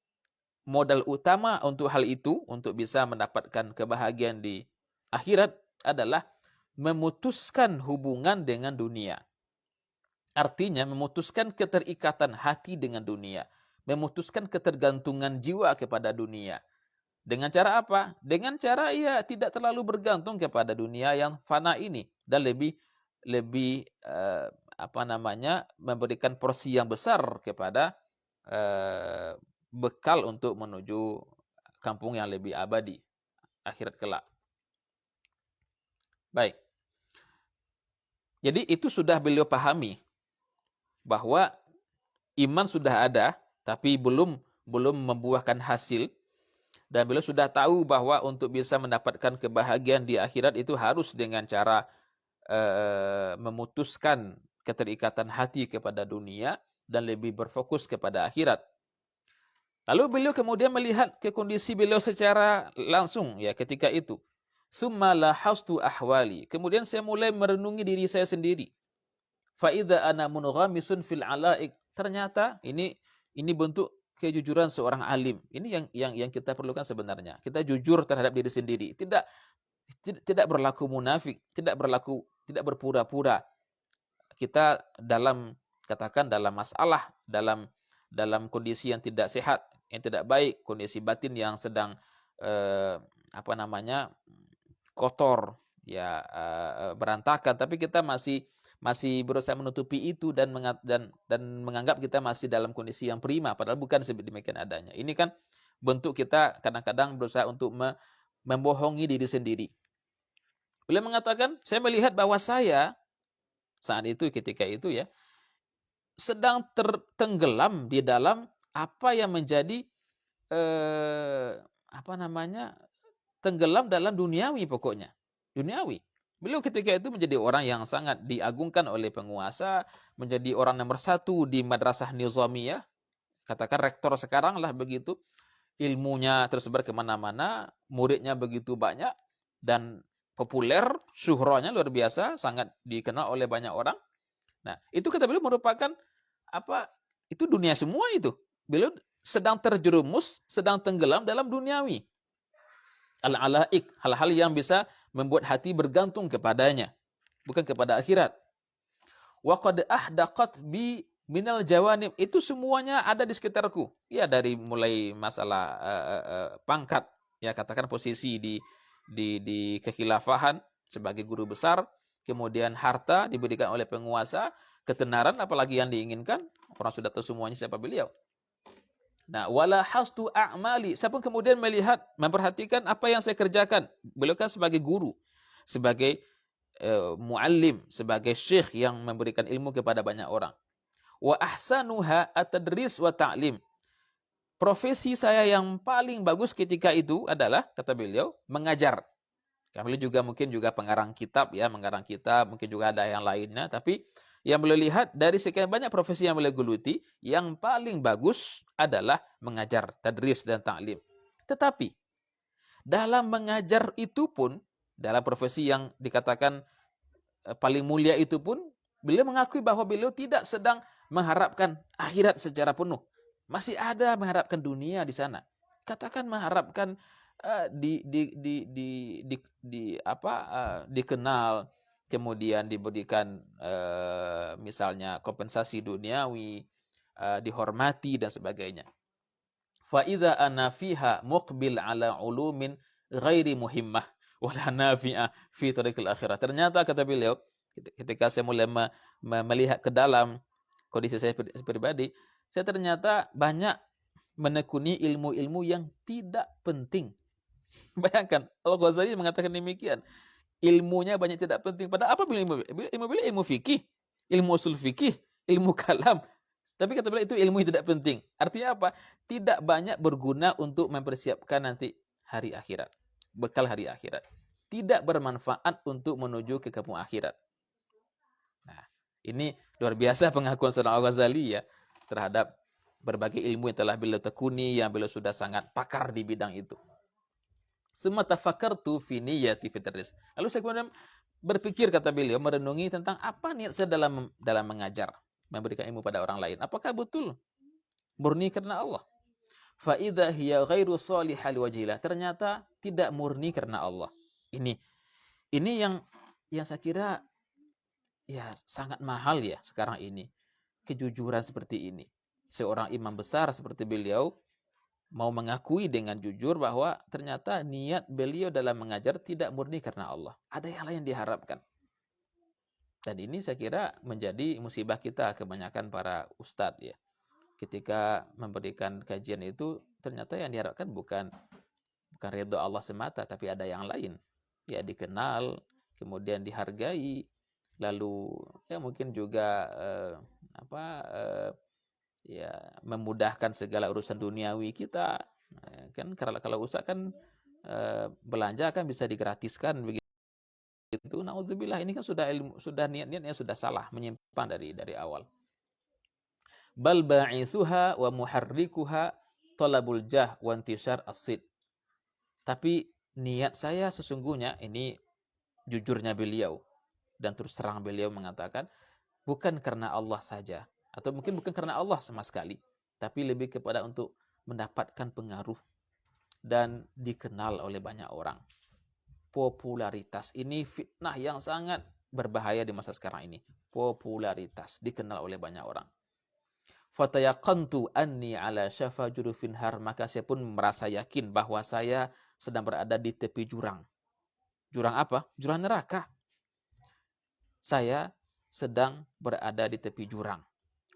Speaker 1: modal utama untuk hal itu, untuk bisa mendapatkan kebahagiaan di akhirat adalah memutuskan hubungan dengan dunia. Artinya memutuskan keterikatan hati dengan dunia, memutuskan ketergantungan jiwa kepada dunia. Dengan cara apa? Dengan cara ia tidak terlalu bergantung kepada dunia yang fana ini dan lebih memberikan porsi yang besar kepada bekal untuk menuju kampung yang lebih abadi, akhirat kelak. Baik. Jadi itu sudah beliau pahami bahwa iman sudah ada tapi belum membuahkan hasil, dan beliau sudah tahu bahwa untuk bisa mendapatkan kebahagiaan di akhirat itu harus dengan cara memutuskan keterikatan hati kepada dunia dan lebih berfokus kepada akhirat. Lalu beliau kemudian melihat ke kondisi beliau secara langsung ya ketika itu. Tsumma lahastu ahwali. Kemudian saya mulai merenungi diri saya sendiri. Fa idza ana munghamisun fil alaik. Ternyata ini bentuk kejujuran seorang alim. Ini yang kita perlukan sebenarnya. Kita jujur terhadap diri sendiri. Tidak berlaku munafik, tidak berpura-pura. Kita dalam masalah, dalam kondisi yang tidak sehat, yang tidak baik, kondisi batin yang sedang kotor, ya berantakan, tapi kita masih berusaha menutupi itu dan menganggap kita masih dalam kondisi yang prima, padahal bukan sedemikian adanya. Ini kan bentuk kita kadang-kadang berusaha untuk membohongi diri sendiri. Beliau mengatakan, saya melihat bahwa saya saat itu, ketika itu ya, sedang tertenggelam di dalam apa yang menjadi tenggelam dalam duniawi, pokoknya duniawi. Beliau ketika itu menjadi orang yang sangat diagungkan oleh penguasa, menjadi orang nomor satu di madrasah nizamiyah, katakan rektor sekarang lah begitu, ilmunya tersebar kemana-mana, muridnya begitu banyak, dan populer, syuhranya luar biasa, sangat dikenal oleh banyak orang. Nah, itu kata beliau merupakan apa? Itu dunia semua itu. Beliau sedang terjerumus, sedang tenggelam dalam duniawi. Al-alaik, hal-hal yang bisa membuat hati bergantung kepadanya, bukan kepada akhirat. Wa qad ahdaqat bi minal jawanib, itu semuanya ada di sekitarku. Ya, dari mulai masalah pangkat, ya katakan posisi di kekhilafahan sebagai guru besar, kemudian harta diberikan oleh penguasa, ketenaran apalagi yang diinginkan, orang sudah tahu semuanya siapa beliau. Nah, wala hastu a'mali, saya pun kemudian melihat, memperhatikan apa yang saya kerjakan. Beliau kan sebagai guru, sebagai muallim, sebagai syekh yang memberikan ilmu kepada banyak orang. Wa ahsanuha at-tadris wa ta'lim. Profesi saya yang paling bagus ketika itu adalah, kata beliau, mengajar. Beliau juga mungkin juga pengarang kitab, ya, mengarang kitab, mungkin juga ada yang lainnya, tapi yang beliau lihat dari sekian banyak profesi yang beliau geluti, yang paling bagus adalah mengajar, tadris dan ta'lim. Tetapi dalam mengajar itu pun, dalam profesi yang dikatakan paling mulia itu pun, beliau mengakui bahwa beliau tidak sedang mengharapkan akhirat secara penuh. Masih ada mengharapkan dunia di sana. Katakan mengharapkan dikenal, kemudian diberikan misalnya kompensasi duniawi, dihormati dan sebagainya. Fa idza ana fiha muqbil ala ulumin ghairi muhimmah wala nafi'ah fi tariqil akhirah. Ternyata kata beliau, ketika saya mulai melihat ke dalam kondisi saya pribadi, saya ternyata banyak menekuni ilmu-ilmu yang tidak penting. Bayangkan, Al-Ghazali mengatakan demikian. Ilmunya banyak tidak penting. Padahal apa ilmu? Ilmu fikih, ilmu usul fikih, ilmu kalam. Tapi kata beliau itu ilmu yang tidak penting. Artinya apa? Tidak banyak berguna untuk mempersiapkan nanti hari akhirat. Bekal hari akhirat. Tidak bermanfaat untuk menuju ke kampung akhirat. Nah, ini luar biasa pengakuan seorang Al-Ghazali ya terhadap berbagai ilmu yang telah beliau tekuni, yang beliau sudah sangat pakar di bidang itu. Summa tafakkartu fi niyyati fi tadris. Lalu saya kemudian berpikir, kata beliau, merenungi tentang apa niat saya dalam mengajar, memberikan ilmu pada orang lain. Apakah betul murni karena Allah? Fa idza hiya ghairu salihah liwajhillah. Ternyata tidak murni karena Allah. Ini yang saya kira ya sangat mahal ya sekarang ini. Kejujuran seperti ini. Seorang imam besar seperti beliau mau mengakui dengan jujur bahwa ternyata niat beliau dalam mengajar tidak murni karena Allah. Ada yang lain diharapkan. Dan ini saya kira menjadi musibah kita, kebanyakan para ustadz ya. Ketika memberikan kajian itu, ternyata yang diharapkan bukan ridho Allah semata, tapi ada yang lain. Ya, dikenal, kemudian dihargai, lalu ya mungkin juga ya memudahkan segala urusan duniawi kita. Kan kalau usaha kan belanja kan bisa digratiskan begitu. Naudzubillah, ini kan sudah niatnya sudah salah, menyimpang dari awal. Bal ba'itsuha wa muharrikuha talabul jah wa intishar as-sid. Tapi niat saya sesungguhnya, ini jujurnya beliau dan terus terang beliau mengatakan, bukan karena Allah saja, atau mungkin bukan karena Allah sama sekali, tapi lebih kepada untuk mendapatkan pengaruh dan dikenal oleh banyak orang. Popularitas ini fitnah yang sangat berbahaya di masa sekarang ini. Popularitas, dikenal oleh banyak orang. Fatayaqantu anni ala syafa jurufin har, maka saya pun merasa yakin bahwa saya sedang berada di tepi jurang. Jurang apa? Jurang neraka. Saya sedang berada di tepi jurang.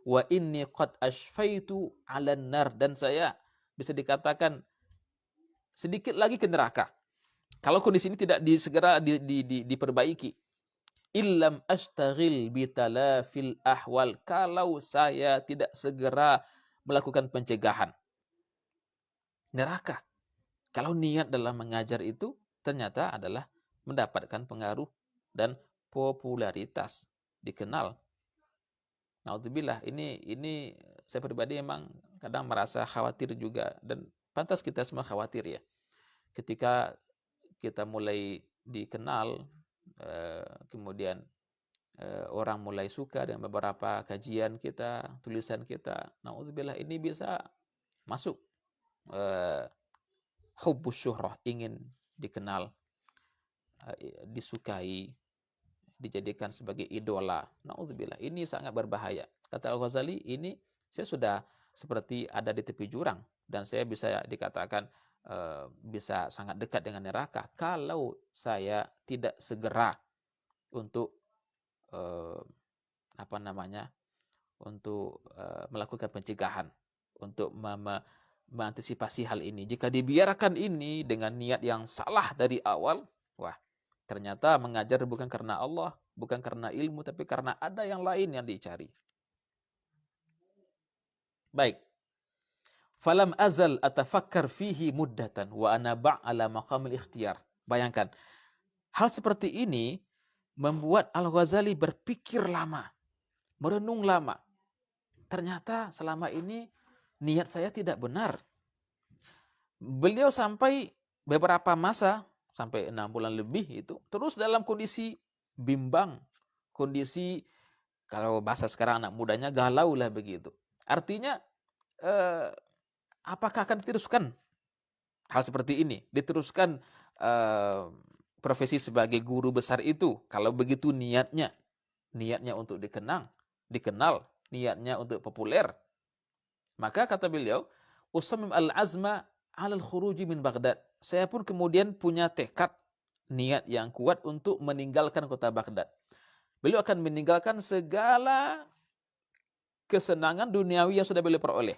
Speaker 1: Wa inni qad ashfaitu 'alan nar, dan saya bisa dikatakan sedikit lagi ke neraka. Kalau kondisi ini tidak segera diperbaiki. Illam ashtaghil bitalafil ahwal, kalau saya tidak segera melakukan pencegahan. Neraka. Kalau niat dalam mengajar itu ternyata adalah mendapatkan pengaruh dan popularitas, dikenal. Naudzubillah, ini saya pribadi memang kadang merasa khawatir juga, dan pantas kita semua khawatir ya. Ketika kita mulai dikenal, kemudian orang mulai suka dengan beberapa kajian kita, tulisan kita. Naudzubillah, ini bisa masuk hubbus syuhrah, ingin dikenal, disukai, dijadikan sebagai idola. Naudzubillah, ini sangat berbahaya. Kata Al-Ghazali, ini saya sudah seperti ada di tepi jurang, dan saya bisa dikatakan bisa sangat dekat dengan neraka kalau saya tidak segera untuk melakukan pencegahan, untuk mengantisipasi hal ini. Jika dibiarkan ini dengan niat yang salah dari awal, wah, ternyata mengajar bukan karena Allah, bukan karena ilmu, tapi karena ada yang lain yang dicari. Baik. Falam azal atafakkar fihi muddatan wa ana ba'ala maqamil ikhtiyar. Bayangkan, hal seperti ini membuat Al-Ghazali berpikir lama, merenung lama. Ternyata selama ini niat saya tidak benar. Beliau sampai beberapa masa, sampai 6 bulan lebih itu, terus dalam kondisi bimbang, kondisi kalau bahasa sekarang anak mudanya galau lah begitu. Artinya apakah akan diteruskan hal seperti ini? Diteruskan profesi sebagai guru besar itu, kalau begitu niatnya untuk dikenal, niatnya untuk populer. Maka kata beliau, usamim al-azma alal khuruji min Baghdad. Saya pun kemudian punya tekad, niat yang kuat untuk meninggalkan kota Baghdad. Beliau akan meninggalkan segala kesenangan duniawi yang sudah beliau peroleh,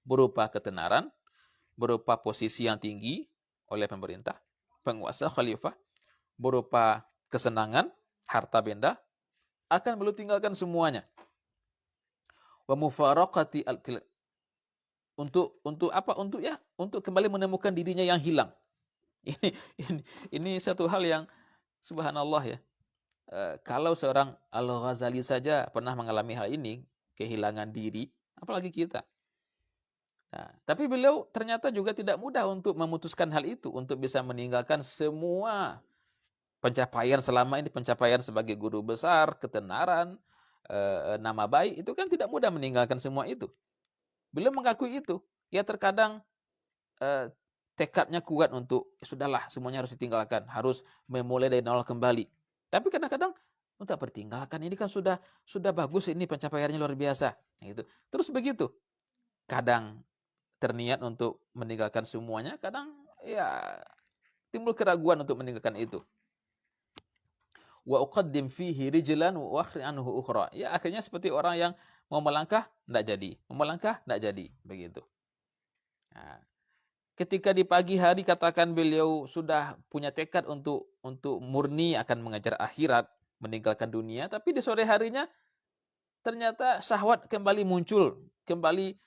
Speaker 1: berupa ketenaran, berupa posisi yang tinggi oleh pemerintah, penguasa, khalifah, berupa kesenangan, harta benda, akan beliau tinggalkan semuanya. Wa mufaraqati untuk apa? Untuk kembali menemukan dirinya yang hilang. Ini satu hal yang subhanallah ya. Kalau seorang Al-Ghazali saja pernah mengalami hal ini, kehilangan diri, apalagi kita. Nah, tapi beliau ternyata juga tidak mudah untuk memutuskan hal itu, untuk bisa meninggalkan semua pencapaian selama ini, pencapaian sebagai guru besar, ketenaran, nama baik, itu kan tidak mudah meninggalkan semua itu. Beliau mengakui itu. Ya terkadang tekadnya kuat untuk sudahlah, semuanya harus ditinggalkan, harus memulai dari nol kembali. Tapi kadang-kadang untuk bertinggalkan ini kan sudah bagus, ini pencapaiannya luar biasa. Gitu. Terus begitu. Kadang terniat untuk meninggalkan semuanya, kadang ya timbul keraguan untuk meninggalkan itu. Wa uqaddim fihi rijlan wa akhri anhu ukhra. Ya akhirnya seperti orang yang mau melangkah enggak jadi, mau melangkah enggak jadi, begitu. Nah, ketika di pagi hari katakan beliau sudah punya tekad untuk murni akan mengejar akhirat, meninggalkan dunia, tapi di sore harinya ternyata syahwat kembali muncul, kembali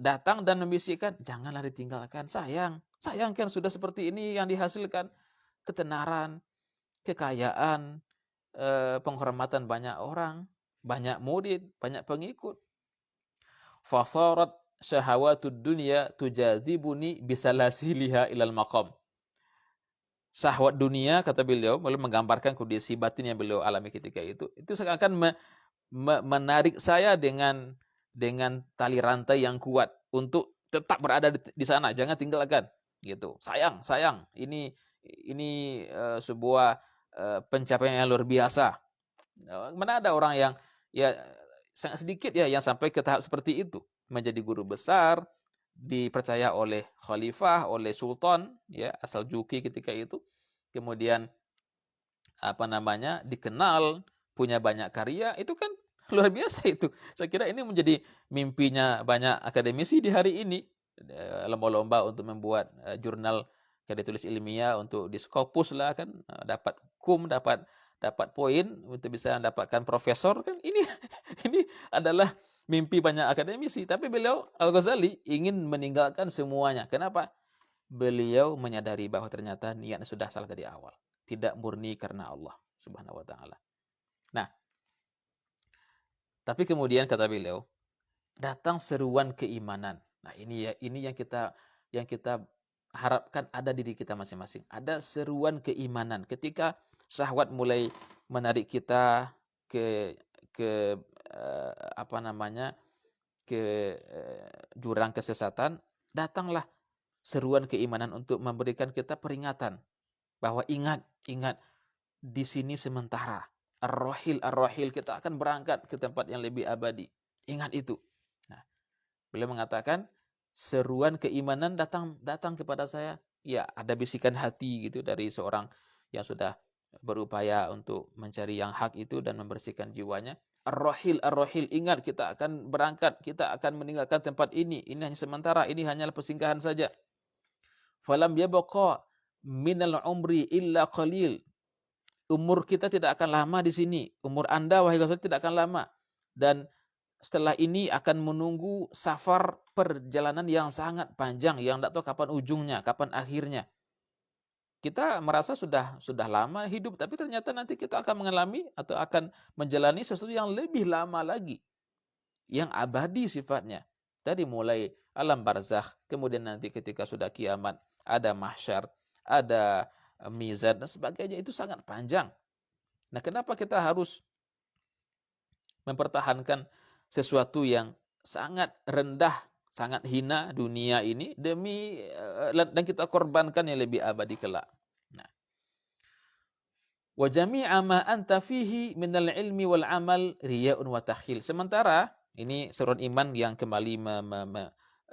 Speaker 1: datang dan membisikkan, janganlah ditinggalkan, sayang kan sudah seperti ini yang dihasilkan, ketenaran, kekayaan, penghormatan banyak orang, banyak murid, banyak pengikut. Fasarat syahawatud dunya tujadzibuni bisalasiliha ilal maqam. Syahwat dunia, kata beliau, lalu menggambarkan kondisi batin yang beliau alami ketika itu seakan menarik saya dengan tali rantai yang kuat untuk tetap berada di sana, jangan tinggalkan, gitu. Sayang, ini sebuah pencapaian yang luar biasa. Mana ada orang yang ya sangat sedikit ya yang sampai ke tahap seperti itu, menjadi guru besar, dipercaya oleh khalifah, oleh sultan, ya asal Juki ketika itu, kemudian dikenal, punya banyak karya, itu kan luar biasa itu. Saya kira ini menjadi mimpinya banyak akademisi di hari ini, lomba-lomba untuk membuat jurnal karya tulis ilmiah untuk di Scopus lah kan, dapat dapat poin untuk bisa mendapatkan profesor kan, ini adalah mimpi banyak akademisi. Tapi beliau Al-Ghazali ingin meninggalkan semuanya. Kenapa? Beliau menyadari bahwa ternyata niatnya sudah salah dari awal. tidak murni karena Allah Subhanahu wa taala. Nah, tapi kemudian kata beliau, datang seruan keimanan. Nah, ini yang kita harapkan ada di diri kita masing-masing. Ada seruan keimanan ketika syahwat mulai menarik kita ke ke apa namanya? Ke jurang kesesatan, datanglah seruan keimanan untuk memberikan kita peringatan bahwa ingat di sini sementara. Ar-Rahil, kita akan berangkat ke tempat yang lebih abadi. Ingat itu. Nah, beliau mengatakan seruan keimanan datang kepada saya. Ya, ada bisikan hati gitu dari seorang yang sudah berupaya untuk mencari yang hak itu dan membersihkan jiwanya. Ar-Rahil, ingat kita akan berangkat, kita akan meninggalkan tempat ini. Ini hanya sementara, ini hanyalah persinggahan saja. Falam yabqa minal umri illa qalil. Umur kita tidak akan lama di sini. Umur Anda, wahai Rasul, tidak akan lama. Dan setelah ini akan menunggu safar perjalanan yang sangat panjang, yang tidak tahu kapan ujungnya, kapan akhirnya. Kita merasa sudah lama hidup, tapi ternyata nanti kita akan mengalami atau akan menjalani sesuatu yang lebih lama lagi, yang abadi sifatnya. Dari mulai alam barzakh, kemudian nanti ketika sudah kiamat, ada mahsyar, ada mizan dan sebagainya, itu sangat panjang. Nah, kenapa kita harus mempertahankan sesuatu yang sangat rendah, sangat hina dunia ini demi dan kita korbankan yang lebih abadi kelak. Nah, wa jami'a ma anta fihi minal ilmi wal amal riya'un wa takhil. Sementara ini seruan iman yang kembali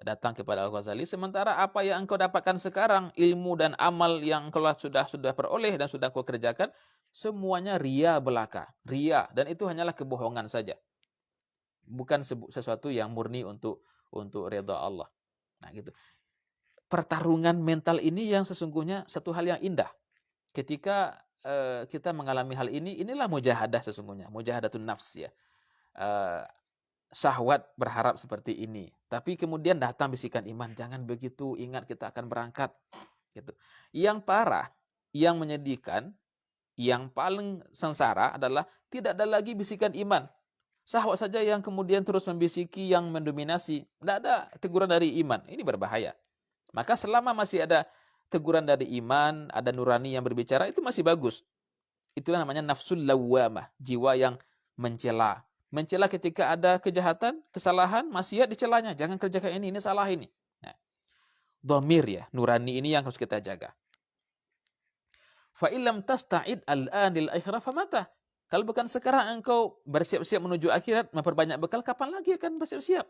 Speaker 1: datang kepada Al-Ghazali. Sementara apa yang engkau dapatkan sekarang, ilmu dan amal yang engkau sudah peroleh dan sudah kau kerjakan, semuanya ria belaka. Ria, dan itu hanyalah kebohongan saja. Bukan sesuatu yang murni untuk redha Allah. Nah, gitu. Pertarungan mental ini yang sesungguhnya satu hal yang indah. Ketika kita mengalami hal ini, inilah mujahadah sesungguhnya. Mujahadatun nafs ya. Syahwat berharap seperti ini. Tapi kemudian datang bisikan iman, jangan begitu, ingat kita akan berangkat. Gitu. Yang parah, yang menyedihkan, yang paling sengsara adalah tidak ada lagi bisikan iman. Syahwat saja yang kemudian terus membisiki, yang mendominasi. Tidak ada teguran dari iman. Ini berbahaya. Maka selama masih ada teguran dari iman, ada nurani yang berbicara, itu masih bagus. Itulah namanya nafsul lawwamah, jiwa yang mencela. Mencela ketika ada kejahatan, kesalahan, maksiat dicelanya. Jangan kerjakan ini salah ini. Nah, dhamir ya, nurani ini yang harus kita jaga. Fa illam tasta'id al-anil akhirah famata. Kalau bukan sekarang engkau bersiap-siap menuju akhirat, memperbanyak bekal, kapan lagi akan bersiap-siap?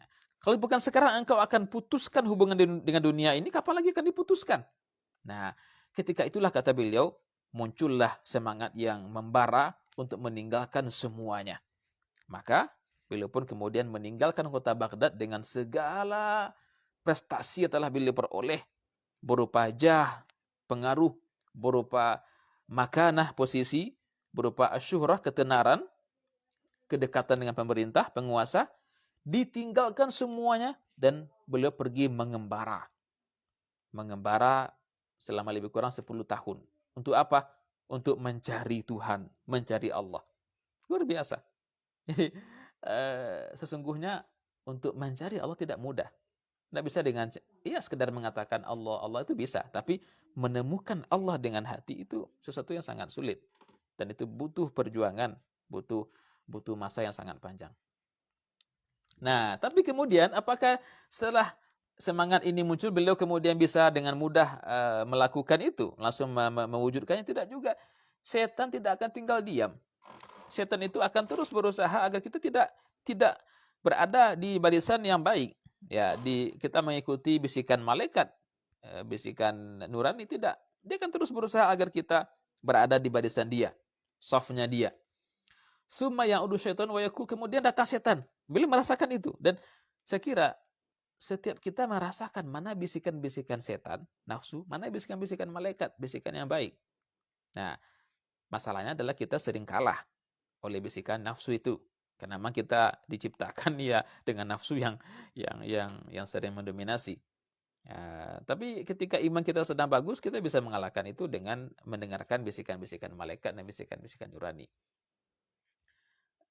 Speaker 1: Nah, kalau bukan sekarang engkau akan putuskan hubungan dengan dunia ini, kapan lagi akan diputuskan? Nah, ketika itulah kata beliau, muncullah semangat yang membara untuk meninggalkan semuanya. Maka beliau pun kemudian meninggalkan kota Baghdad dengan segala prestasi yang telah beliau peroleh, berupa jah, pengaruh, berupa makanah, posisi, berupa asyuhrah, ketenaran, kedekatan dengan pemerintah, penguasa, ditinggalkan semuanya dan beliau pergi mengembara. Mengembara selama lebih kurang 10 tahun. Untuk apa? Untuk mencari Tuhan, mencari Allah. Luar biasa. Jadi sesungguhnya untuk mencari Allah tidak mudah. Tidak bisa dengan sekedar mengatakan Allah itu bisa, tapi menemukan Allah dengan hati itu sesuatu yang sangat sulit. Dan itu butuh perjuangan, butuh masa yang sangat panjang. Nah, tapi kemudian apakah setelah semangat ini muncul, beliau kemudian bisa dengan mudah melakukan itu, langsung mewujudkannya? Tidak juga. Setan tidak akan tinggal diam. Setan itu akan terus berusaha agar kita tidak berada di barisan yang baik. Ya, kita mengikuti bisikan malaikat, bisikan nurani, tidak. Dia akan terus berusaha agar kita berada di barisan dia, softnya dia. Summa yang udu syaitan wa yakul, kemudian datang setan. Beliau merasakan itu, dan saya kira setiap kita merasakan mana bisikan-bisikan setan, nafsu, mana bisikan-bisikan malaikat, bisikan yang baik. Nah, masalahnya adalah kita sering kalah oleh bisikan nafsu itu, karena memang kita diciptakan ya dengan nafsu yang sering mendominasi. Ya, tapi ketika iman kita sedang bagus, kita bisa mengalahkan itu dengan mendengarkan bisikan-bisikan malaikat dan bisikan-bisikan nurani.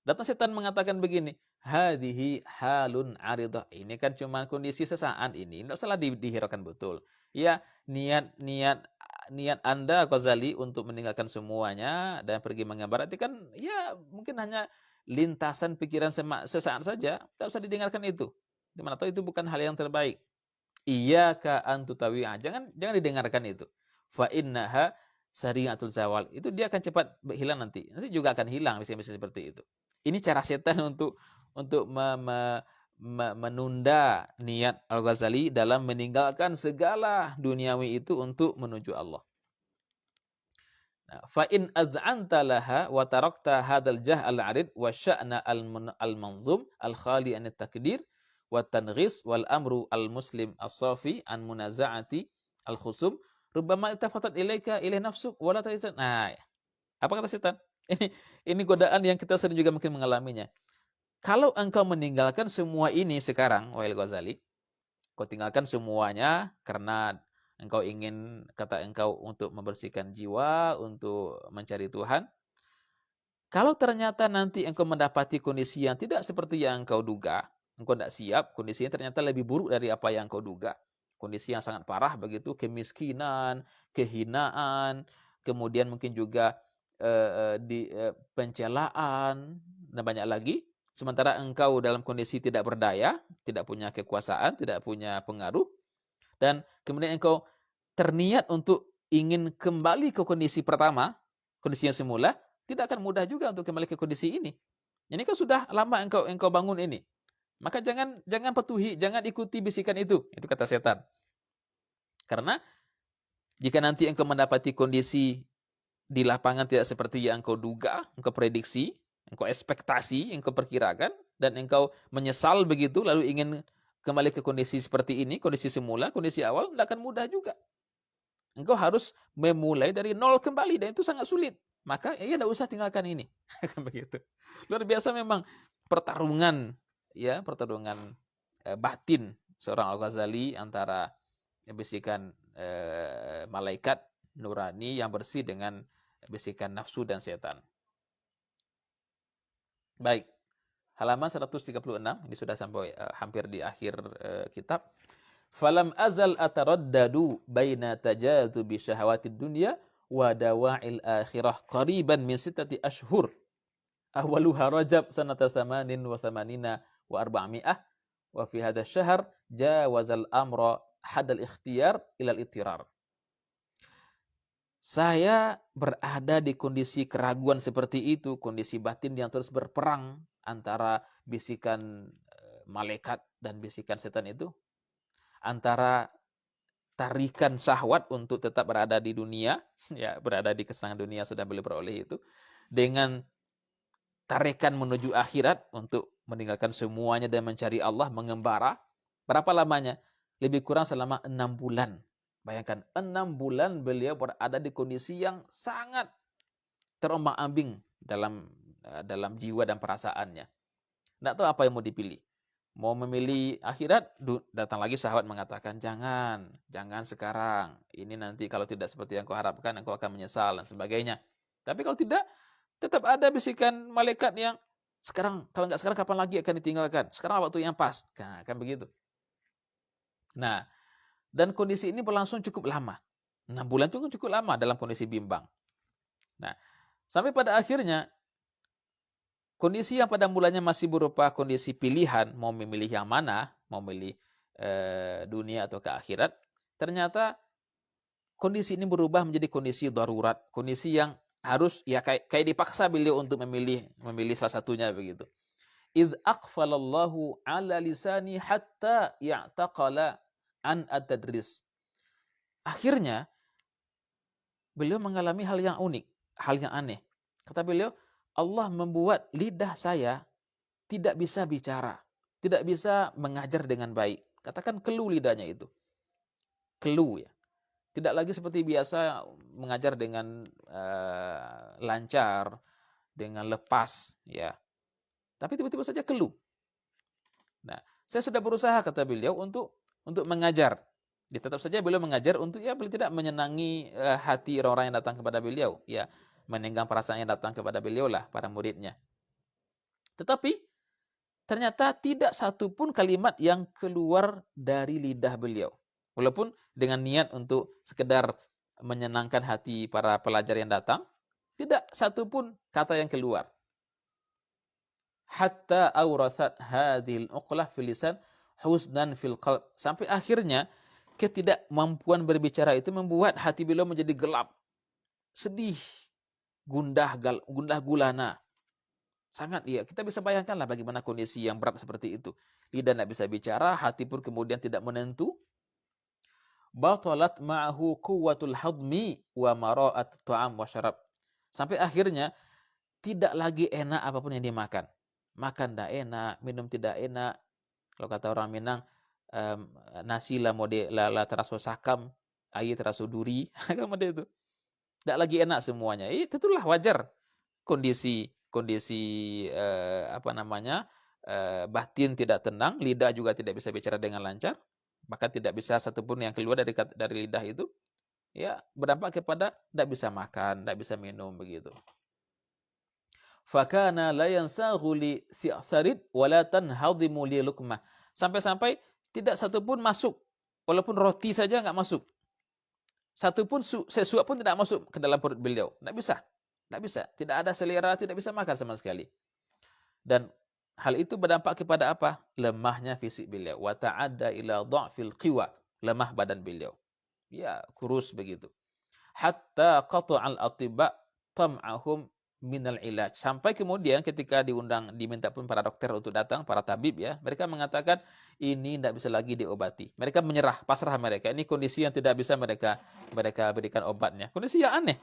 Speaker 1: Datang setan mengatakan begini, hadhihi halun aridah. Ini kan cuma kondisi sesaat ini. Tidak salah dihiraukan betul. Ya, niat Anda Ghazali untuk meninggalkan semuanya dan pergi mengembara itu kan ya mungkin hanya lintasan pikiran sesaat saja. Tidak usah didengarkan itu. Dimana tahu itu bukan hal yang terbaik. Iyyaka an tutawi'a. Jangan didengarkan itu. Fa innaha sari'atul zawal. Itu dia akan cepat hilang nanti. Nanti juga akan hilang bisa seperti itu. Ini cara setan untuk menunda niat Al-Ghazali dalam meninggalkan segala duniawi itu untuk menuju Allah. Nah, fa in ad'anta laha wa tarakta hadzal jah'al 'arid wa sya'na al-manzum al-khali an at-takdir wa tanghis wal amru al-muslim as-safi an munaza'ati al-khusum rubbama iltafatat ilaika ilai nafsuk wa la tajid. Nah, apa kata setan? Ini godaan yang kita sering juga mungkin mengalaminya. Kalau engkau meninggalkan semua ini sekarang, wahai Ghazali, kau tinggalkan semuanya karena engkau ingin, kata engkau, untuk membersihkan jiwa, untuk mencari Tuhan. Kalau ternyata nanti engkau mendapati kondisi yang tidak seperti yang engkau duga, engkau tidak siap, kondisinya ternyata lebih buruk dari apa yang engkau duga. Kondisi yang sangat parah begitu, kemiskinan, kehinaan, kemudian mungkin juga pencelaan, dan banyak lagi. Sementara engkau dalam kondisi tidak berdaya, tidak punya kekuasaan, tidak punya pengaruh, dan kemudian engkau terniat untuk ingin kembali ke kondisi pertama, kondisi yang semula, tidak akan mudah juga untuk kembali ke kondisi ini. Ini kan sudah lama engkau bangun ini. Maka jangan patuhi, jangan ikuti bisikan itu kata setan. Karena jika nanti engkau mendapati kondisi di lapangan tidak seperti yang engkau duga, engkau prediksi, engkau ekspektasi, engkau perkirakan, dan engkau menyesal begitu, lalu ingin kembali ke kondisi seperti ini, kondisi semula, kondisi awal, tidak akan mudah juga. Engkau harus memulai dari nol kembali, dan itu sangat sulit. Maka ya tidak usah tinggalkan ini. Begitu. Luar biasa memang pertarungan batin seorang Al-Ghazali antara bisikan malaikat nurani yang bersih dengan bisikan nafsu dan setan. Baik. Halaman 136, ini sudah sampai hampir di akhir kitab. Falam azal ataraddadu baina tajazubi syahawatid dunya wa dawa'il akhirah qariban min sittati ashhur. Awwaluha Rajab sanata 88 wa 400 wa fi hadha syahr jawazal amra hadal ikhtiyar ilal ittirar. Saya berada di kondisi keraguan seperti itu, kondisi batin yang terus berperang antara bisikan malaikat dan bisikan setan itu, antara tarikan syahwat untuk tetap berada di dunia, ya berada di kesenangan dunia sudah beliau peroleh itu, dengan tarikan menuju akhirat untuk meninggalkan semuanya dan mencari Allah, mengembara. Berapa lamanya? Lebih kurang selama 6 bulan. Bayangkan, 6 bulan beliau berada di kondisi yang sangat terombang-ambing dalam jiwa dan perasaannya. Tidak tahu apa yang mau dipilih. Mau memilih akhirat, datang lagi sahabat mengatakan, jangan sekarang. Ini nanti kalau tidak seperti yang kau harapkan, engkau akan menyesal dan sebagainya. Tapi kalau tidak, tetap ada bisikan malaikat yang sekarang, kalau nggak sekarang kapan lagi akan ditinggalkan? Sekarang waktu yang pas. Nah, kan begitu. Nah, dan kondisi ini berlangsung cukup lama. 6 bulan itu cukup lama dalam kondisi bimbang. Nah, sampai pada akhirnya kondisi yang pada mulanya masih berupa kondisi pilihan, mau memilih yang mana, mau memilih dunia atau ke akhirat, ternyata kondisi ini berubah menjadi kondisi darurat, kondisi yang harus ya kayak dipaksa beliau untuk memilih salah satunya begitu. Idz aqfalallahu ala lisani hatta ya'taqala an at-tadris. Akhirnya beliau mengalami hal yang unik, hal yang aneh. Kata beliau, Allah membuat lidah saya tidak bisa bicara, tidak bisa mengajar dengan baik. Katakan keluh lidahnya itu. Keluh ya. Tidak lagi seperti biasa mengajar dengan lancar, dengan lepas ya. Tapi tiba-tiba saja keluh. Nah, saya sudah berusaha kata beliau untuk mengajar. Dia tetap saja beliau mengajar untuk ya beliau tidak menyenangi hati orang-orang yang datang kepada beliau, ya menenggang perasaan yang datang kepada beliau lah para muridnya. Tetapi ternyata tidak satu pun kalimat yang keluar dari lidah beliau. Walaupun dengan niat untuk sekedar menyenangkan hati para pelajar yang datang, tidak satu pun kata yang keluar. Hatta awrathat hadhil uqlah fil lisan husnan fil qalb. Sampai akhirnya ketidakmampuan berbicara itu membuat hati beliau menjadi gelap, sedih, gundah gulana. Sangat, ya, kita bisa bayangkanlah bagaimana kondisi yang berat seperti itu. Lidah tidak bisa bicara, hati pun kemudian tidak menentu. Batalat ma'ahu quwwatul hadmi wa mara'at ta'am wa syarab. Sampai akhirnya tidak lagi enak apapun yang dimakan. Makan tidak enak, minum tidak enak. Kalau kata orang Minang, nasi la mode la teraso sakam, air teraso duri, kan itu. Tidak lagi enak semuanya. Itulah wajar kondisi batin tidak tenang, lidah juga tidak bisa bicara dengan lancar, bahkan tidak bisa satupun yang keluar dari lidah itu, ya berdampak kepada tidak bisa makan, tidak bisa minum begitu. Fakana la yansaghu li thi'tharid wa la tanhadimu li luqmah. Sampai-sampai tidak satupun masuk, walaupun roti saja enggak masuk. Satupun sesuap pun tidak masuk ke dalam perut beliau. Tidak bisa. Tidak bisa. Tidak ada selera, tidak bisa makan sama sekali. Dan hal itu berdampak kepada apa? Lemahnya fisik beliau. Wa ta'adda ila dha'fil qiwa. Lemah badan beliau. Ya, kurus begitu. Hatta qata'al atibba tam'ahum minal ilaj. Sampai kemudian ketika diminta pun para dokter untuk datang, para tabib ya, mereka mengatakan ini tidak bisa lagi diobati. Mereka menyerah, pasrah mereka. Ini kondisi yang tidak bisa mereka berikan obatnya. Kondisi yang aneh.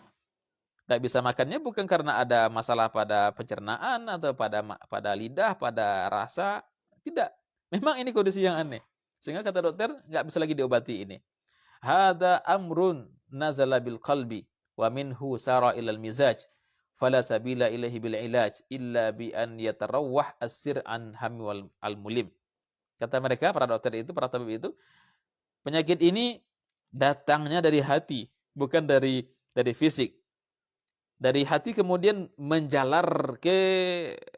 Speaker 1: Tidak bisa makannya bukan karena ada masalah pada pencernaan atau pada lidah, pada rasa. Tidak. Memang ini kondisi yang aneh. Sehingga kata dokter, nggak bisa lagi diobati ini. Hada amrun nazala bil qalbi wa minhu sara ilal mizaj. Fala sabila ilahi bil ilaj illa bi an yatarawwah as-sir an hammi wal al-mulim. Kata mereka, para dokter itu, para tabib itu, penyakit ini datangnya dari hati, bukan dari fisik. Dari hati kemudian menjalar ke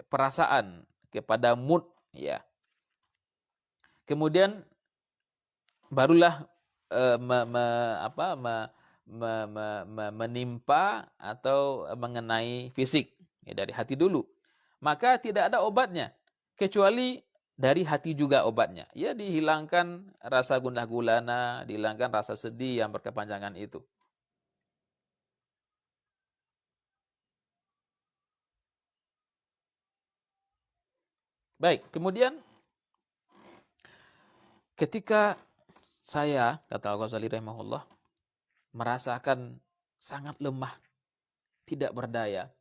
Speaker 1: perasaan, kepada mood, ya. Kemudian barulah menimpa atau mengenai fisik, ya, dari hati dulu. Maka tidak ada obatnya kecuali dari hati juga obatnya. Ya, dihilangkan rasa gundah gulana, dihilangkan rasa sedih yang berkepanjangan itu. Baik, kemudian ketika saya, kata Al-Ghazali rahimahullah, merasakan sangat lemah, tidak berdaya,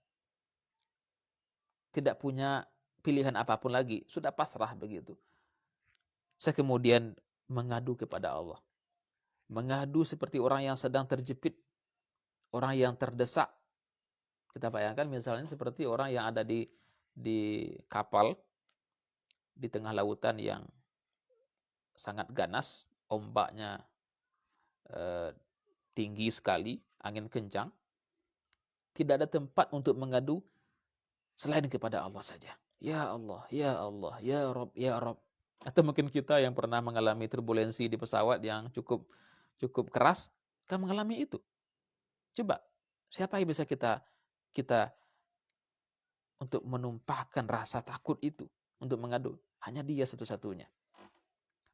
Speaker 1: tidak punya pilihan apapun lagi, sudah pasrah begitu. Saya kemudian mengadu kepada Allah. Mengadu seperti orang yang sedang terjepit, orang yang terdesak. Kita bayangkan misalnya seperti orang yang ada di kapal, di tengah lautan yang sangat ganas, ombaknya tinggi sekali, angin kencang. Tidak ada tempat untuk mengadu selain kepada Allah saja. Ya Allah, ya Allah, ya Rabb, ya Rabb. Atau mungkin kita yang pernah mengalami turbulensi di pesawat yang cukup keras, kan mengalami itu. Coba, siapa yang bisa kita untuk menumpahkan rasa takut itu, untuk mengadu? Hanya Dia satu-satunya.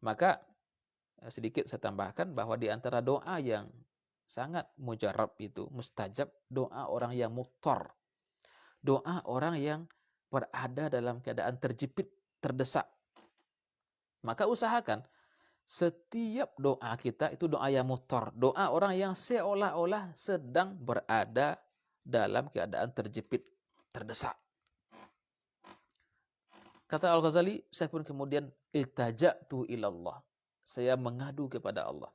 Speaker 1: Maka sedikit saya tambahkan bahwa di antara doa yang sangat mujarab itu, mustajab, doa orang yang muttar. Doa orang yang berada dalam keadaan terjepit, terdesak. Maka usahakan setiap doa kita itu doa yang muttar. Doa orang yang seolah-olah sedang berada dalam keadaan terjepit, terdesak. Kata Al-Ghazali, saya pun kemudian iltaja'tu ilallah. Saya mengadu kepada Allah.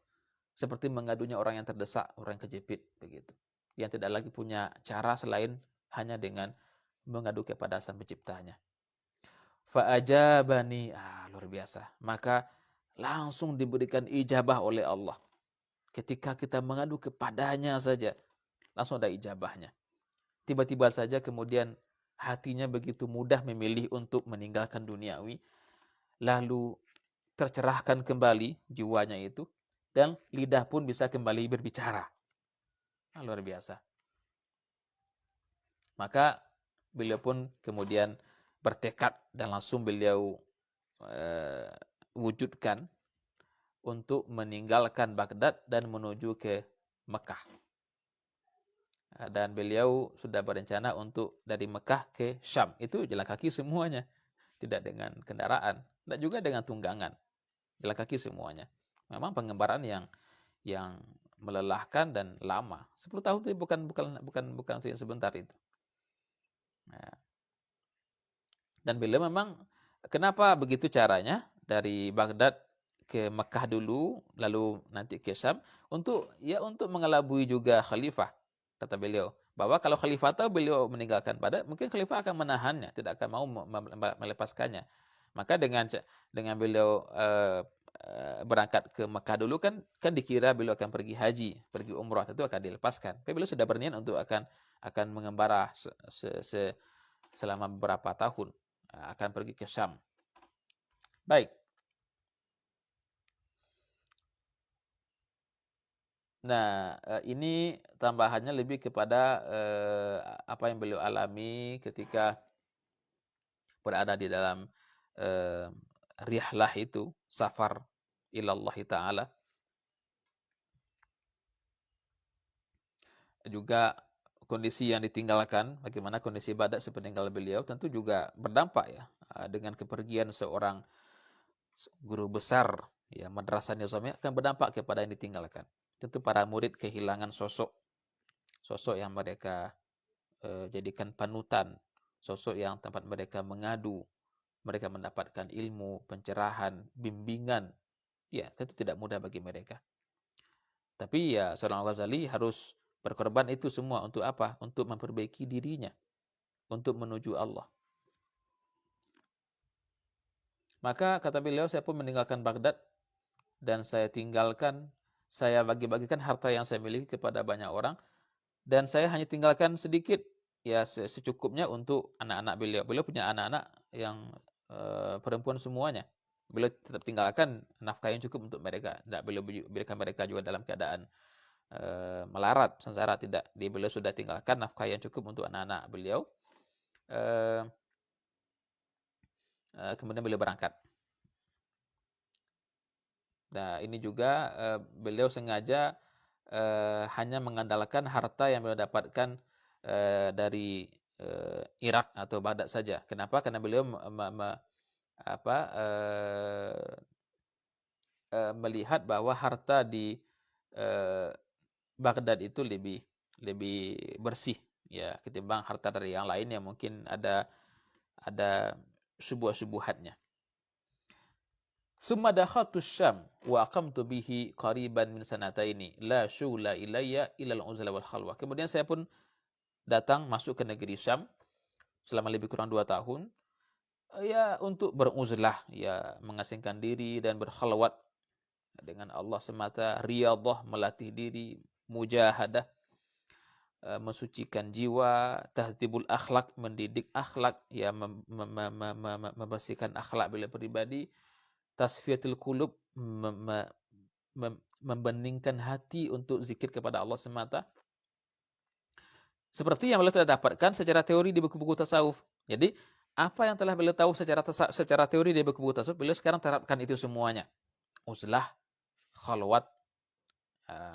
Speaker 1: Seperti mengadunya orang yang terdesak, orang yang kejepit begitu. Yang tidak lagi punya cara selain hanya dengan mengadu kepada Sang Penciptanya. Fa'ajabani, luar biasa. Maka langsung diberikan ijabah oleh Allah. Ketika kita mengadu kepadanya saja, langsung ada ijabahnya. Tiba-tiba saja kemudian hatinya begitu mudah memilih untuk meninggalkan duniawi, lalu tercerahkan kembali jiwanya itu, dan lidah pun bisa kembali berbicara. Luar biasa. Maka beliau pun kemudian bertekad dan langsung beliau wujudkan untuk meninggalkan Baghdad dan menuju ke Mekah. Dan beliau sudah berencana untuk dari Mekah ke Syam. Itu jalan kaki semuanya. Tidak dengan kendaraan. Dan juga dengan tunggangan. Jalan kaki semuanya. Memang pengembaraan yang melelahkan dan lama. 10 tahun itu bukan untuk yang sebentar itu. Nah. Dan beliau memang, kenapa begitu caranya? Dari Baghdad ke Mekah dulu, lalu nanti ke Syam. Untuk mengelabui juga khalifah. Kata beliau, bahwa kalau khalifah tahu beliau meninggalkan Baghdad, mungkin khalifah akan menahannya, tidak akan mau melepaskannya. Maka dengan beliau berangkat ke Mekah dulu kan dikira beliau akan pergi haji, pergi umrah, tentu akan dilepaskan. Tapi beliau sudah berniat untuk akan mengembara selama beberapa tahun, akan pergi ke Syam. Baik. Nah, ini tambahannya lebih kepada apa yang beliau alami ketika berada di dalam rihlah itu, safar ilallah ta'ala. Juga kondisi yang ditinggalkan, bagaimana kondisi Baghdad sepeninggal beliau, tentu juga berdampak ya, dengan kepergian seorang guru besar ya, madrasah Nizamiyah akan berdampak kepada yang ditinggalkan. Tentu para murid kehilangan sosok yang mereka jadikan panutan, sosok yang tempat mereka mengadu, mereka mendapatkan ilmu, pencerahan, bimbingan. Ya, tentu tidak mudah bagi mereka. Tapi ya seorang Ghazali harus berkorban itu semua untuk apa? Untuk memperbaiki dirinya, untuk menuju Allah. Maka kata beliau, saya pun meninggalkan Baghdad dan saya bagi-bagikan harta yang saya miliki kepada banyak orang, dan saya hanya tinggalkan sedikit, ya secukupnya untuk anak-anak beliau. Beliau punya anak-anak yang perempuan semuanya. Beliau tetap tinggalkan nafkah yang cukup untuk mereka. Tidak beliau berikan mereka juga dalam keadaan melarat, sengsara, tidak. Beliau sudah tinggalkan nafkah yang cukup untuk anak-anak beliau. Kemudian beliau berangkat. Nah, ini juga beliau sengaja hanya mengandalkan harta yang beliau dapatkan dari Irak atau Baghdad saja. Kenapa? Karena beliau melihat bahwa harta di Baghdad itu lebih bersih ya ketimbang harta dari yang lain yang mungkin ada subuhat-subuhatnya. Summa dakhaltu Syam wa aqamtu bihi qariban min sanataini la syugla ilayya illa al-uzla wal khalwa. Kemudian saya pun datang masuk ke negeri Syam selama lebih kurang 2 tahun ya untuk beruzlah, ya mengasingkan diri dan berkhalwat dengan Allah semata, riyadhah, melatih diri, mujahadah, mensucikan jiwa, tahdhibul akhlak, mendidik akhlak, ya membersihkan akhlak beliau pribadi, tasfiyatul qulub, membeningkan hati untuk zikir kepada Allah semata. Seperti yang beliau telah dapatkan secara teori di buku-buku tasawuf. Jadi, apa yang telah beliau tahu secara teori di buku-buku tasawuf, beliau sekarang terapkan itu semuanya. Uzlah, khalwat,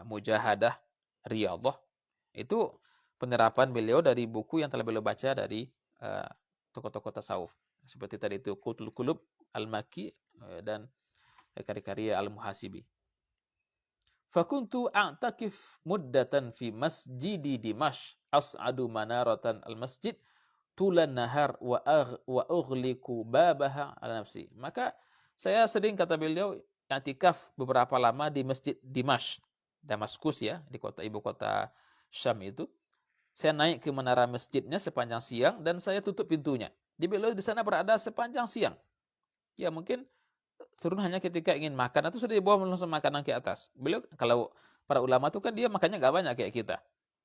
Speaker 1: mujahadah, riyadhah. Itu penerapan beliau dari buku yang telah beliau baca dari tokoh-tokoh tasawuf. Seperti tadi itu Qutul Qulub Al-Makki dan karya-karya Al-Muhasibi. Fakuntu a'takif muddatan fi masjidi Dimash as'adu manaratan al-masjid tulan nahar wa ughliku babaha ala nafsi. Maka saya sering, kata beliau, i'tikaf beberapa lama di masjid Dimash, Damaskus ya, di ibu kota Syam itu. Saya naik ke menara masjidnya sepanjang siang dan saya tutup pintunya. Di beliau di sana berada sepanjang siang. Ya mungkin turun hanya ketika ingin makan atau sudah dibawa langsung makanan ke atas. Beliau kalau para ulama itu kan dia makannya nggak banyak kayak kita.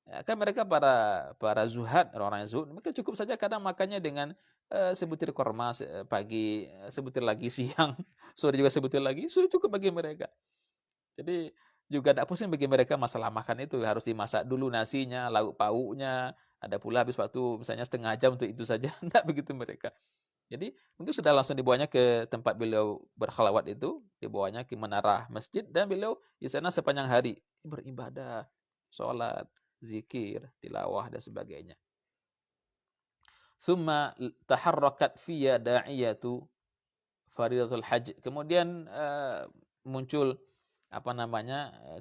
Speaker 1: Ya, kan mereka para zuhad, orang-orang yang zuhud, mereka cukup saja kadang makannya dengan sebutir korma pagi, sebutir lagi siang, sore juga sebutir lagi, sudah cukup bagi mereka. Jadi juga tidak pusing bagi mereka masalah makan itu, harus dimasak dulu nasinya, lauk pauknya, ada pula habis waktu misalnya setengah jam untuk itu saja, tidak begitu mereka. Jadi mungkin sudah langsung dibawanya ke tempat beliau berkhalawat itu, dibawanya ke menara masjid dan beliau di sana sepanjang hari beribadah, sholat, zikir, tilawah dan sebagainya. Thumma taharrakat fiyya da'iyatu faridatul hajj. Kemudian muncul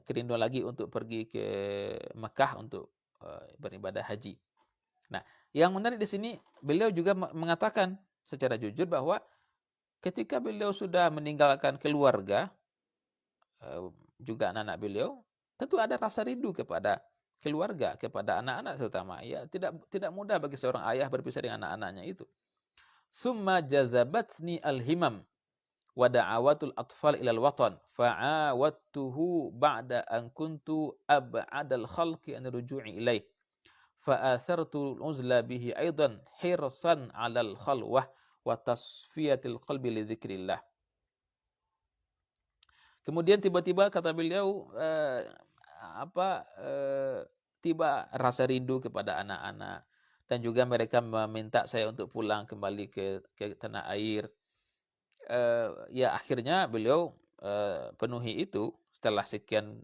Speaker 1: kerinduan lagi untuk pergi ke Mekah untuk beribadah haji. Nah, yang menarik di sini beliau juga mengatakan secara jujur bahwa ketika beliau sudah meninggalkan keluarga, juga anak-anak beliau, tentu ada rasa rindu kepada keluarga, kepada anak-anak terutama. Ya, tidak mudah bagi seorang ayah berpisah dengan anak-anaknya itu. Summa jazabatni al-himam wa da'awatul atfal ilal watan fa'awattuhu ba'da an kuntu ab'adal khalqi an ruju'i ilaih fa'athartu uzla bihi aidan hirsan 'alal khalwah wa tasfiyatil qalbi li dzikrillah. Kemudian tiba-tiba kata beliau tiba rasa rindu kepada anak-anak dan juga mereka meminta saya untuk pulang kembali ke tanah air. Ya akhirnya beliau penuhi itu setelah sekian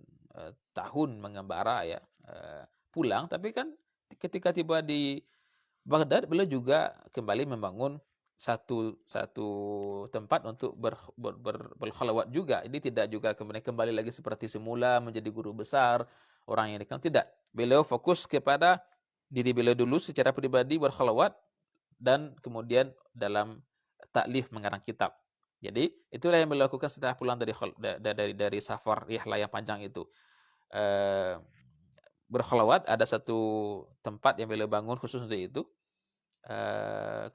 Speaker 1: tahun mengembara ya, pulang. Tapi kan ketika tiba di Baghdad beliau juga kembali membangun satu tempat untuk berkhalawat juga. Ini tidak juga kemudian kembali lagi seperti semula menjadi guru besar, orang yang dikenal, tidak. Beliau fokus kepada diri beliau dulu secara pribadi berkhalawat dan kemudian dalam taklif mengarang kitab. Jadi itulah yang beliau lakukan setelah pulang dari safar rihlah yang panjang itu. Berkhalawat, ada satu tempat yang beliau bangun khusus untuk itu.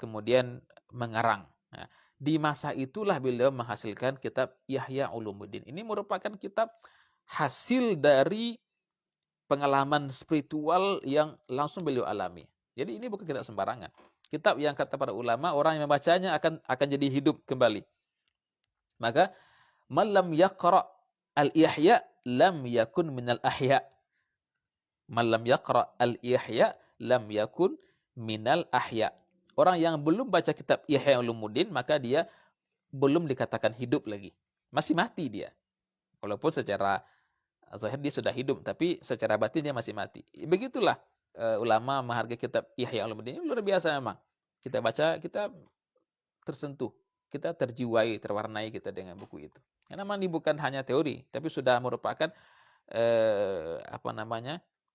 Speaker 1: Kemudian mengarang. Nah, di masa itulah beliau menghasilkan kitab Ihya Ulumuddin. Ini merupakan kitab hasil dari pengalaman spiritual yang langsung beliau alami. Jadi ini bukan kitab sembarangan. Kitab yang kata para ulama, orang yang membacanya akan jadi hidup kembali. Maka malam yaqra al-ihya lam yakun minal ahya. Malam yaqra al-ihya lam yakun minal ahya. Orang yang belum baca kitab Ihya Ulumuddin maka dia belum dikatakan hidup lagi. Masih mati dia. Walaupun secara zahir dia sudah hidup, tapi secara batin dia masih mati. Begitulah ulama menghargai kitab Ihya Ulumuddin. Ini luar biasa memang. Kita baca, kita tersentuh, kita terjiwai, terwarnai kita dengan buku itu. Karena memang ini bukan hanya teori, tapi sudah merupakan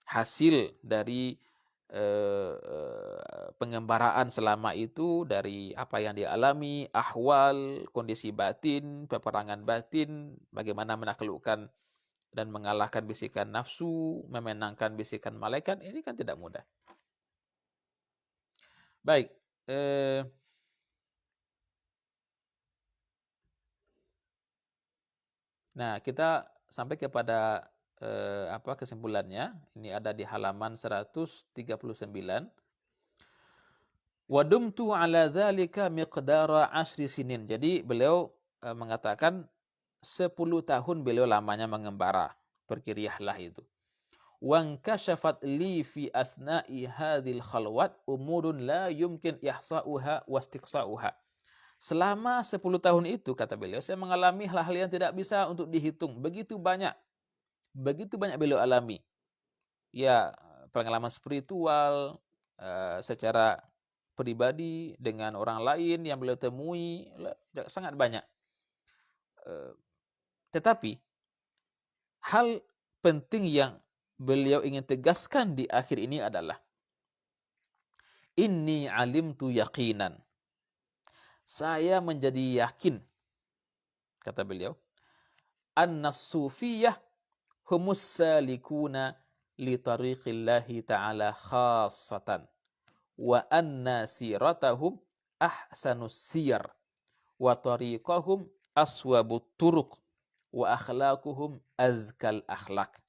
Speaker 1: hasil dari pengembaraan selama itu, dari apa yang dia alami, ahwal, kondisi batin, peperangan batin, bagaimana menaklukkan dan mengalahkan bisikan nafsu, memenangkan bisikan malaikat, ini kan tidak mudah. Baik, nah kita sampai kepada kesimpulannya. Ini ada di halaman 139. Wadumtu ala dzalika miqdara 10 sinin. Jadi beliau mengatakan 10 tahun beliau lamanya mengembara, pergi rihlah itu. Wankashafat li fi athna'i hadhil khalwat umurun la yumkin ihsa'uha wastiqsa'uha. Selama 10 tahun itu, kata beliau, saya mengalami hal-hal yang tidak bisa untuk dihitung. Begitu banyak beliau alami. Ya, pengalaman spiritual, secara pribadi, dengan orang lain yang beliau temui, sangat banyak. Tetapi, hal penting yang beliau ingin tegaskan di akhir ini adalah, Inni alimtu yaqinan. Saya menjadi yakin, kata beliau, anna sufiyah humus salikuna li tariqillahi ta'ala khassatan wa anna siratahum ahsanus siyar wa tariqahum aswabut turuq wa akhlaquhum azkal akhlak.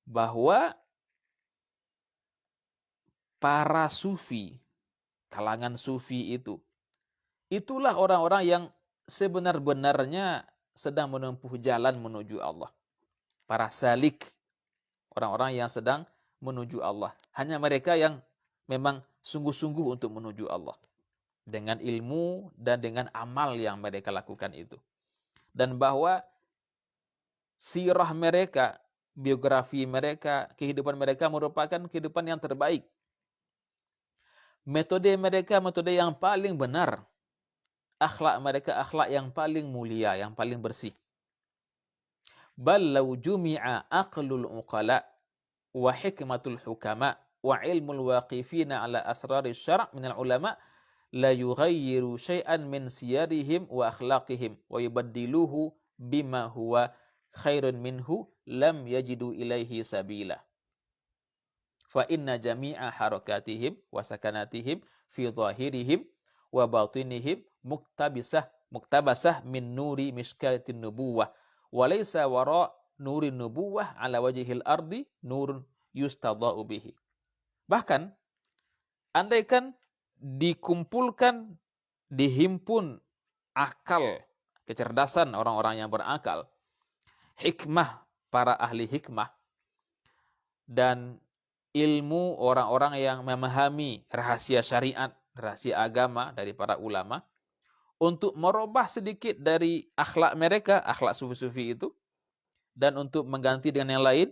Speaker 1: Bahwa para sufi, kalangan sufi itulah orang-orang yang sebenar-benarnya sedang menempuh jalan menuju Allah. Para salik, orang-orang yang sedang menuju Allah. Hanya mereka yang memang sungguh-sungguh untuk menuju Allah. Dengan ilmu dan dengan amal yang mereka lakukan itu. Dan bahwa sirah mereka, biografi mereka, kehidupan mereka merupakan kehidupan yang terbaik. Metode mereka metode yang paling benar. Akhlak mereka akhlak yang paling mulia, yang paling bersih. Bal law jumi'a aqlul uqala wa hikmatul hukama wa ilmul waqifina ala asrari syara' minal ulama la yughayyiru syai'an min siyarihim wa akhlaqihim wa yubaddiluhu bima huwa khairun minhu lam yajidu ilaihi sabila. Fa inna jami'a harakatihim wa sakanatihim fi zahirihim wa batinihim muktabasah min nuri mishkatin nubuwah wa laysa wara nuri nubuwah ala wajhil ardi nurun yustadha'u bihi. Bahkan andaikan dikumpulkan, dihimpun akal, kecerdasan orang-orang yang berakal, hikmah para ahli hikmah, dan ilmu orang-orang yang memahami rahasia syariat, rahasia agama dari para ulama, untuk merubah sedikit dari akhlak mereka, akhlak sufi-sufi itu, dan untuk mengganti dengan yang lain,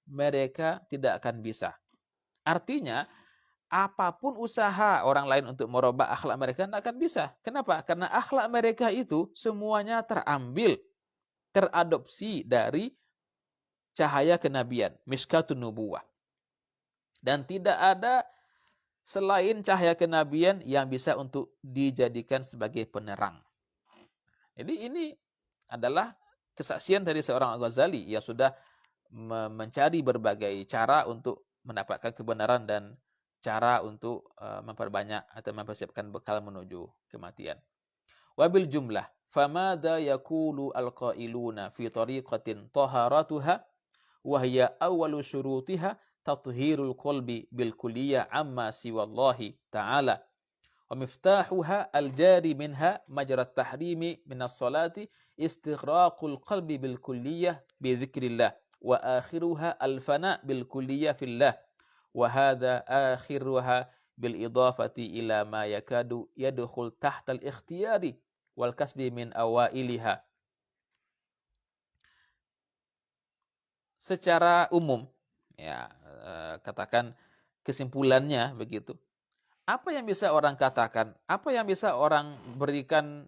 Speaker 1: mereka tidak akan bisa. Artinya, apapun usaha orang lain untuk merubah akhlak mereka tidak akan bisa. Kenapa? Karena akhlak mereka itu semuanya teradopsi dari cahaya kenabian, miskatun nubuwah. Dan tidak ada selain cahaya kenabian yang bisa untuk dijadikan sebagai penerang. Jadi ini adalah kesaksian dari seorang Al-Ghazali yang sudah mencari berbagai cara untuk mendapatkan kebenaran dan cara untuk memperbanyak atau mempersiapkan bekal menuju kematian. Wabil jumlah, famada yaqulu al-qailuna fi tariqatin taharatuha wa hiya awwalu syurutiha tathhirul qalbi bil kulliyah amma siwallahi ta'ala. Wa miftahuha al-jari minha majrat tahrimi minas salati istighraqul qalbi bil kulliyah bi dzikrillah wa akhiruha al-fana bil kulliyah fillah. وهذا آخرها بالإضافة إلى ما يكاد يدخل تحت الاختيار والكسب من أوائلها. Secara umum, ya katakan kesimpulannya begitu. Apa yang bisa orang katakan? Apa yang bisa orang berikan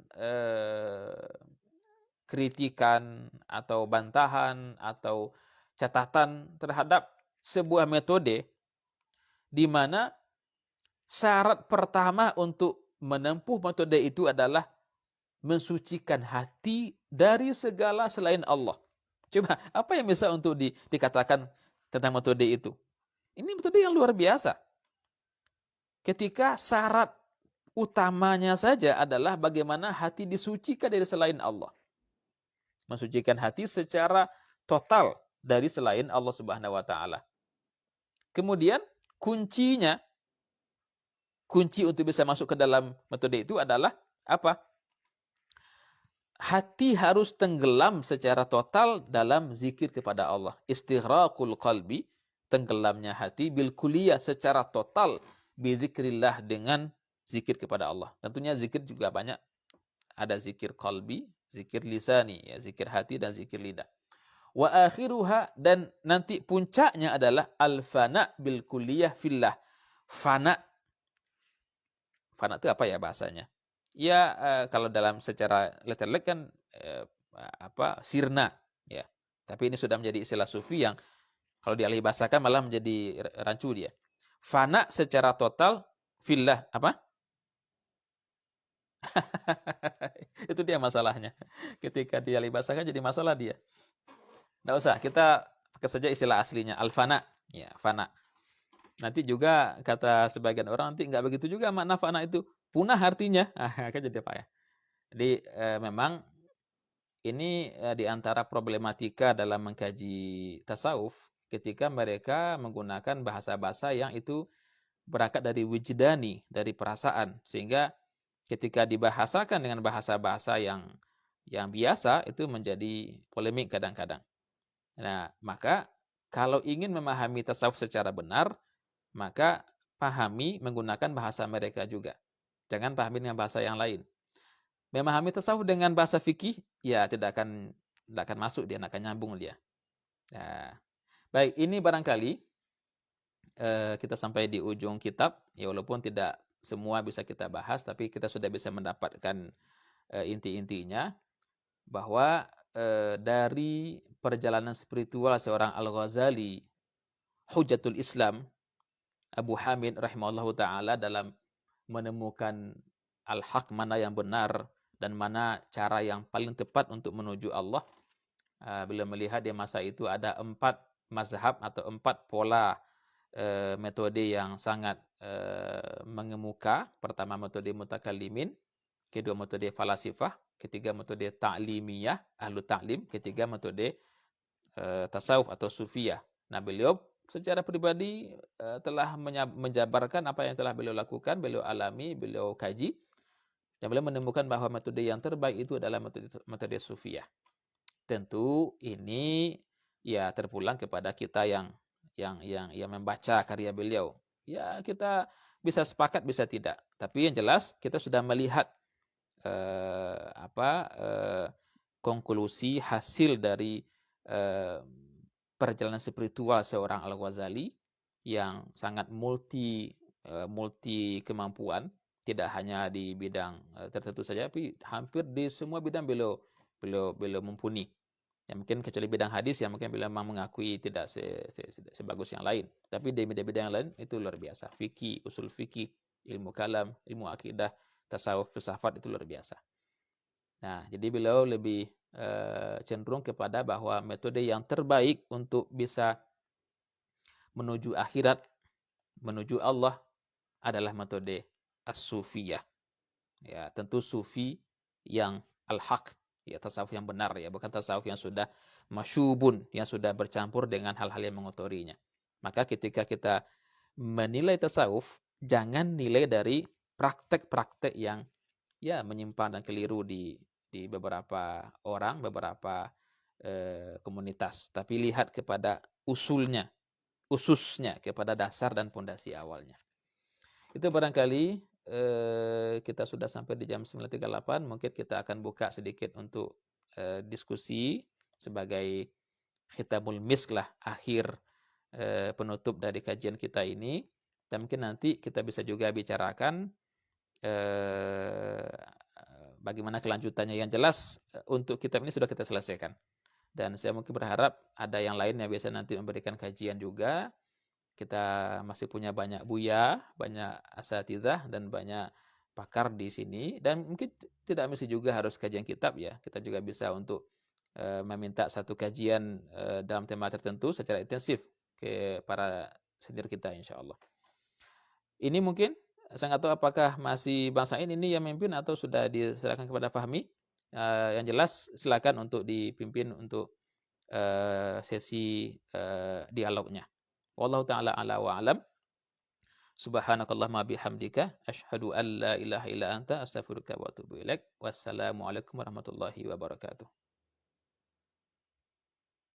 Speaker 1: kritikan atau bantahan atau catatan terhadap sebuah metode di mana syarat pertama untuk menempuh metode itu adalah mensucikan hati dari segala selain Allah. Coba, apa yang bisa untuk dikatakan tentang metode itu? Ini metode yang luar biasa. Ketika syarat utamanya saja adalah bagaimana hati disucikan dari selain Allah. Mensucikan hati secara total dari selain Allah Subhanahu wa taala. Kemudian kunci untuk bisa masuk ke dalam metode itu adalah apa? Hati harus tenggelam secara total dalam zikir kepada Allah. Istighraqul qalbi, tenggelamnya hati, bil kulliyah secara total, bi dzikrillah dengan zikir kepada Allah. Tentunya zikir juga banyak. Ada zikir qalbi, zikir lisani, ya, zikir hati dan zikir lidah. Wa akhiruha, dan nanti puncaknya adalah al-fana bil kulliyah fillah. Fana itu apa ya bahasanya? Ya kalau dalam secara letterlek kan sirna, ya. Tapi ini sudah menjadi istilah sufi yang kalau dialih bahasakan malah menjadi rancu dia. Fana secara total fillah apa? Itu dia masalahnya. Ketika dialih bahasakan jadi masalah dia. Nggak usah, kita pakai saja istilah aslinya, al-fana. Ya, fana. Nanti juga kata sebagian orang, nanti nggak begitu juga makna fana itu. Punah artinya. Kan jadi apa ya? Jadi memang ini di antara problematika dalam mengkaji tasawuf ketika mereka menggunakan bahasa-bahasa yang itu berangkat dari wijdani, dari perasaan, sehingga ketika dibahasakan dengan bahasa-bahasa yang biasa itu menjadi polemik kadang-kadang. Nah, maka kalau ingin memahami tasawuf secara benar, maka pahami menggunakan bahasa mereka juga. Jangan pahami dengan bahasa yang lain. Memahami tasawuf dengan bahasa fikih, ya tidak akan masuk dia, tidak akan nyambung dia. Nah, baik, ini barangkali kita sampai di ujung kitab, ya walaupun tidak semua bisa kita bahas, tapi kita sudah bisa mendapatkan inti-intinya, bahwa dari perjalanan spiritual seorang Al-Ghazali, Hujatul Islam, Abu Hamid rahimahullahu ta'ala, dalam menemukan al-haq, mana yang benar, dan mana cara yang paling tepat untuk menuju Allah. Beliau melihat di masa itu ada 4 mazhab atau 4 pola metode yang sangat mengemuka. Pertama, metode mutakallimin. Kedua, metode falasifah. Ketiga, metode ta'limiyah, ahlu ta'lim. Ketiga, metode tasawuf atau sufiyah. Nah, beliau secara pribadi telah menjabarkan apa yang telah beliau lakukan, beliau alami, beliau kaji, dan beliau menemukan bahwa metode yang terbaik itu adalah metode sufiyah. Tentu ini ya terpulang kepada kita yang membaca karya beliau. Ya, kita bisa sepakat, bisa tidak. Tapi yang jelas kita sudah melihat konklusi hasil dari perjalanan spiritual seorang Al-Ghazali yang sangat multi kemampuan, tidak hanya di bidang tertentu saja, tapi hampir di semua bidang beliau mumpuni. Ya, mungkin kecuali bidang hadis yang mungkin beliau memang mengakui tidak sebagus yang lain. Tapi di bidang-bidang yang lain itu luar biasa. Fikih, usul fikih, ilmu kalam, ilmu akidah, tasawuf, filsafat itu luar biasa. Nah, jadi beliau lebih cenderung kepada bahwa metode yang terbaik untuk bisa menuju akhirat, menuju Allah adalah metode as-sufiyah. Ya, tentu sufi yang al-haq, ya tasawuf yang benar, ya bukan tasawuf yang sudah masyubun, yang sudah bercampur dengan hal-hal yang mengotorinya. Maka ketika kita menilai tasawuf, jangan nilai dari praktek-praktek yang ya menyimpang dan keliru di beberapa orang, beberapa komunitas, tapi lihat kepada ususnya, kepada dasar dan pondasi awalnya. Itu barangkali kita sudah sampai di jam 9.38. Mungkin kita akan buka sedikit untuk diskusi sebagai khitamul misk lah, akhir penutup dari kajian kita ini. Dan mungkin nanti kita bisa juga bicarakan bagaimana kelanjutannya. Yang jelas untuk kitab ini sudah kita selesaikan. Dan saya mungkin berharap ada yang lain yang biasa nanti memberikan kajian juga. Kita masih punya banyak buya, banyak asatidzah, dan banyak pakar di sini. Dan mungkin tidak mesti juga harus kajian kitab ya. Kita juga bisa untuk meminta satu kajian dalam tema tertentu secara intensif ke para senior kita insya Allah. Ini mungkin, saya nggak tahu apakah masih Bang Sain ini yang memimpin atau sudah diserahkan kepada Fahmi. Yang jelas silakan untuk dipimpin untuk sesi dialognya. Wallahu ta'ala ala wa alam. Subhanakallahumma bihamdika asyhadu an la ilaha illa anta astaghfiruka wa atubu ilaik. Wassalamualaikum warahmatullahi wabarakatuh.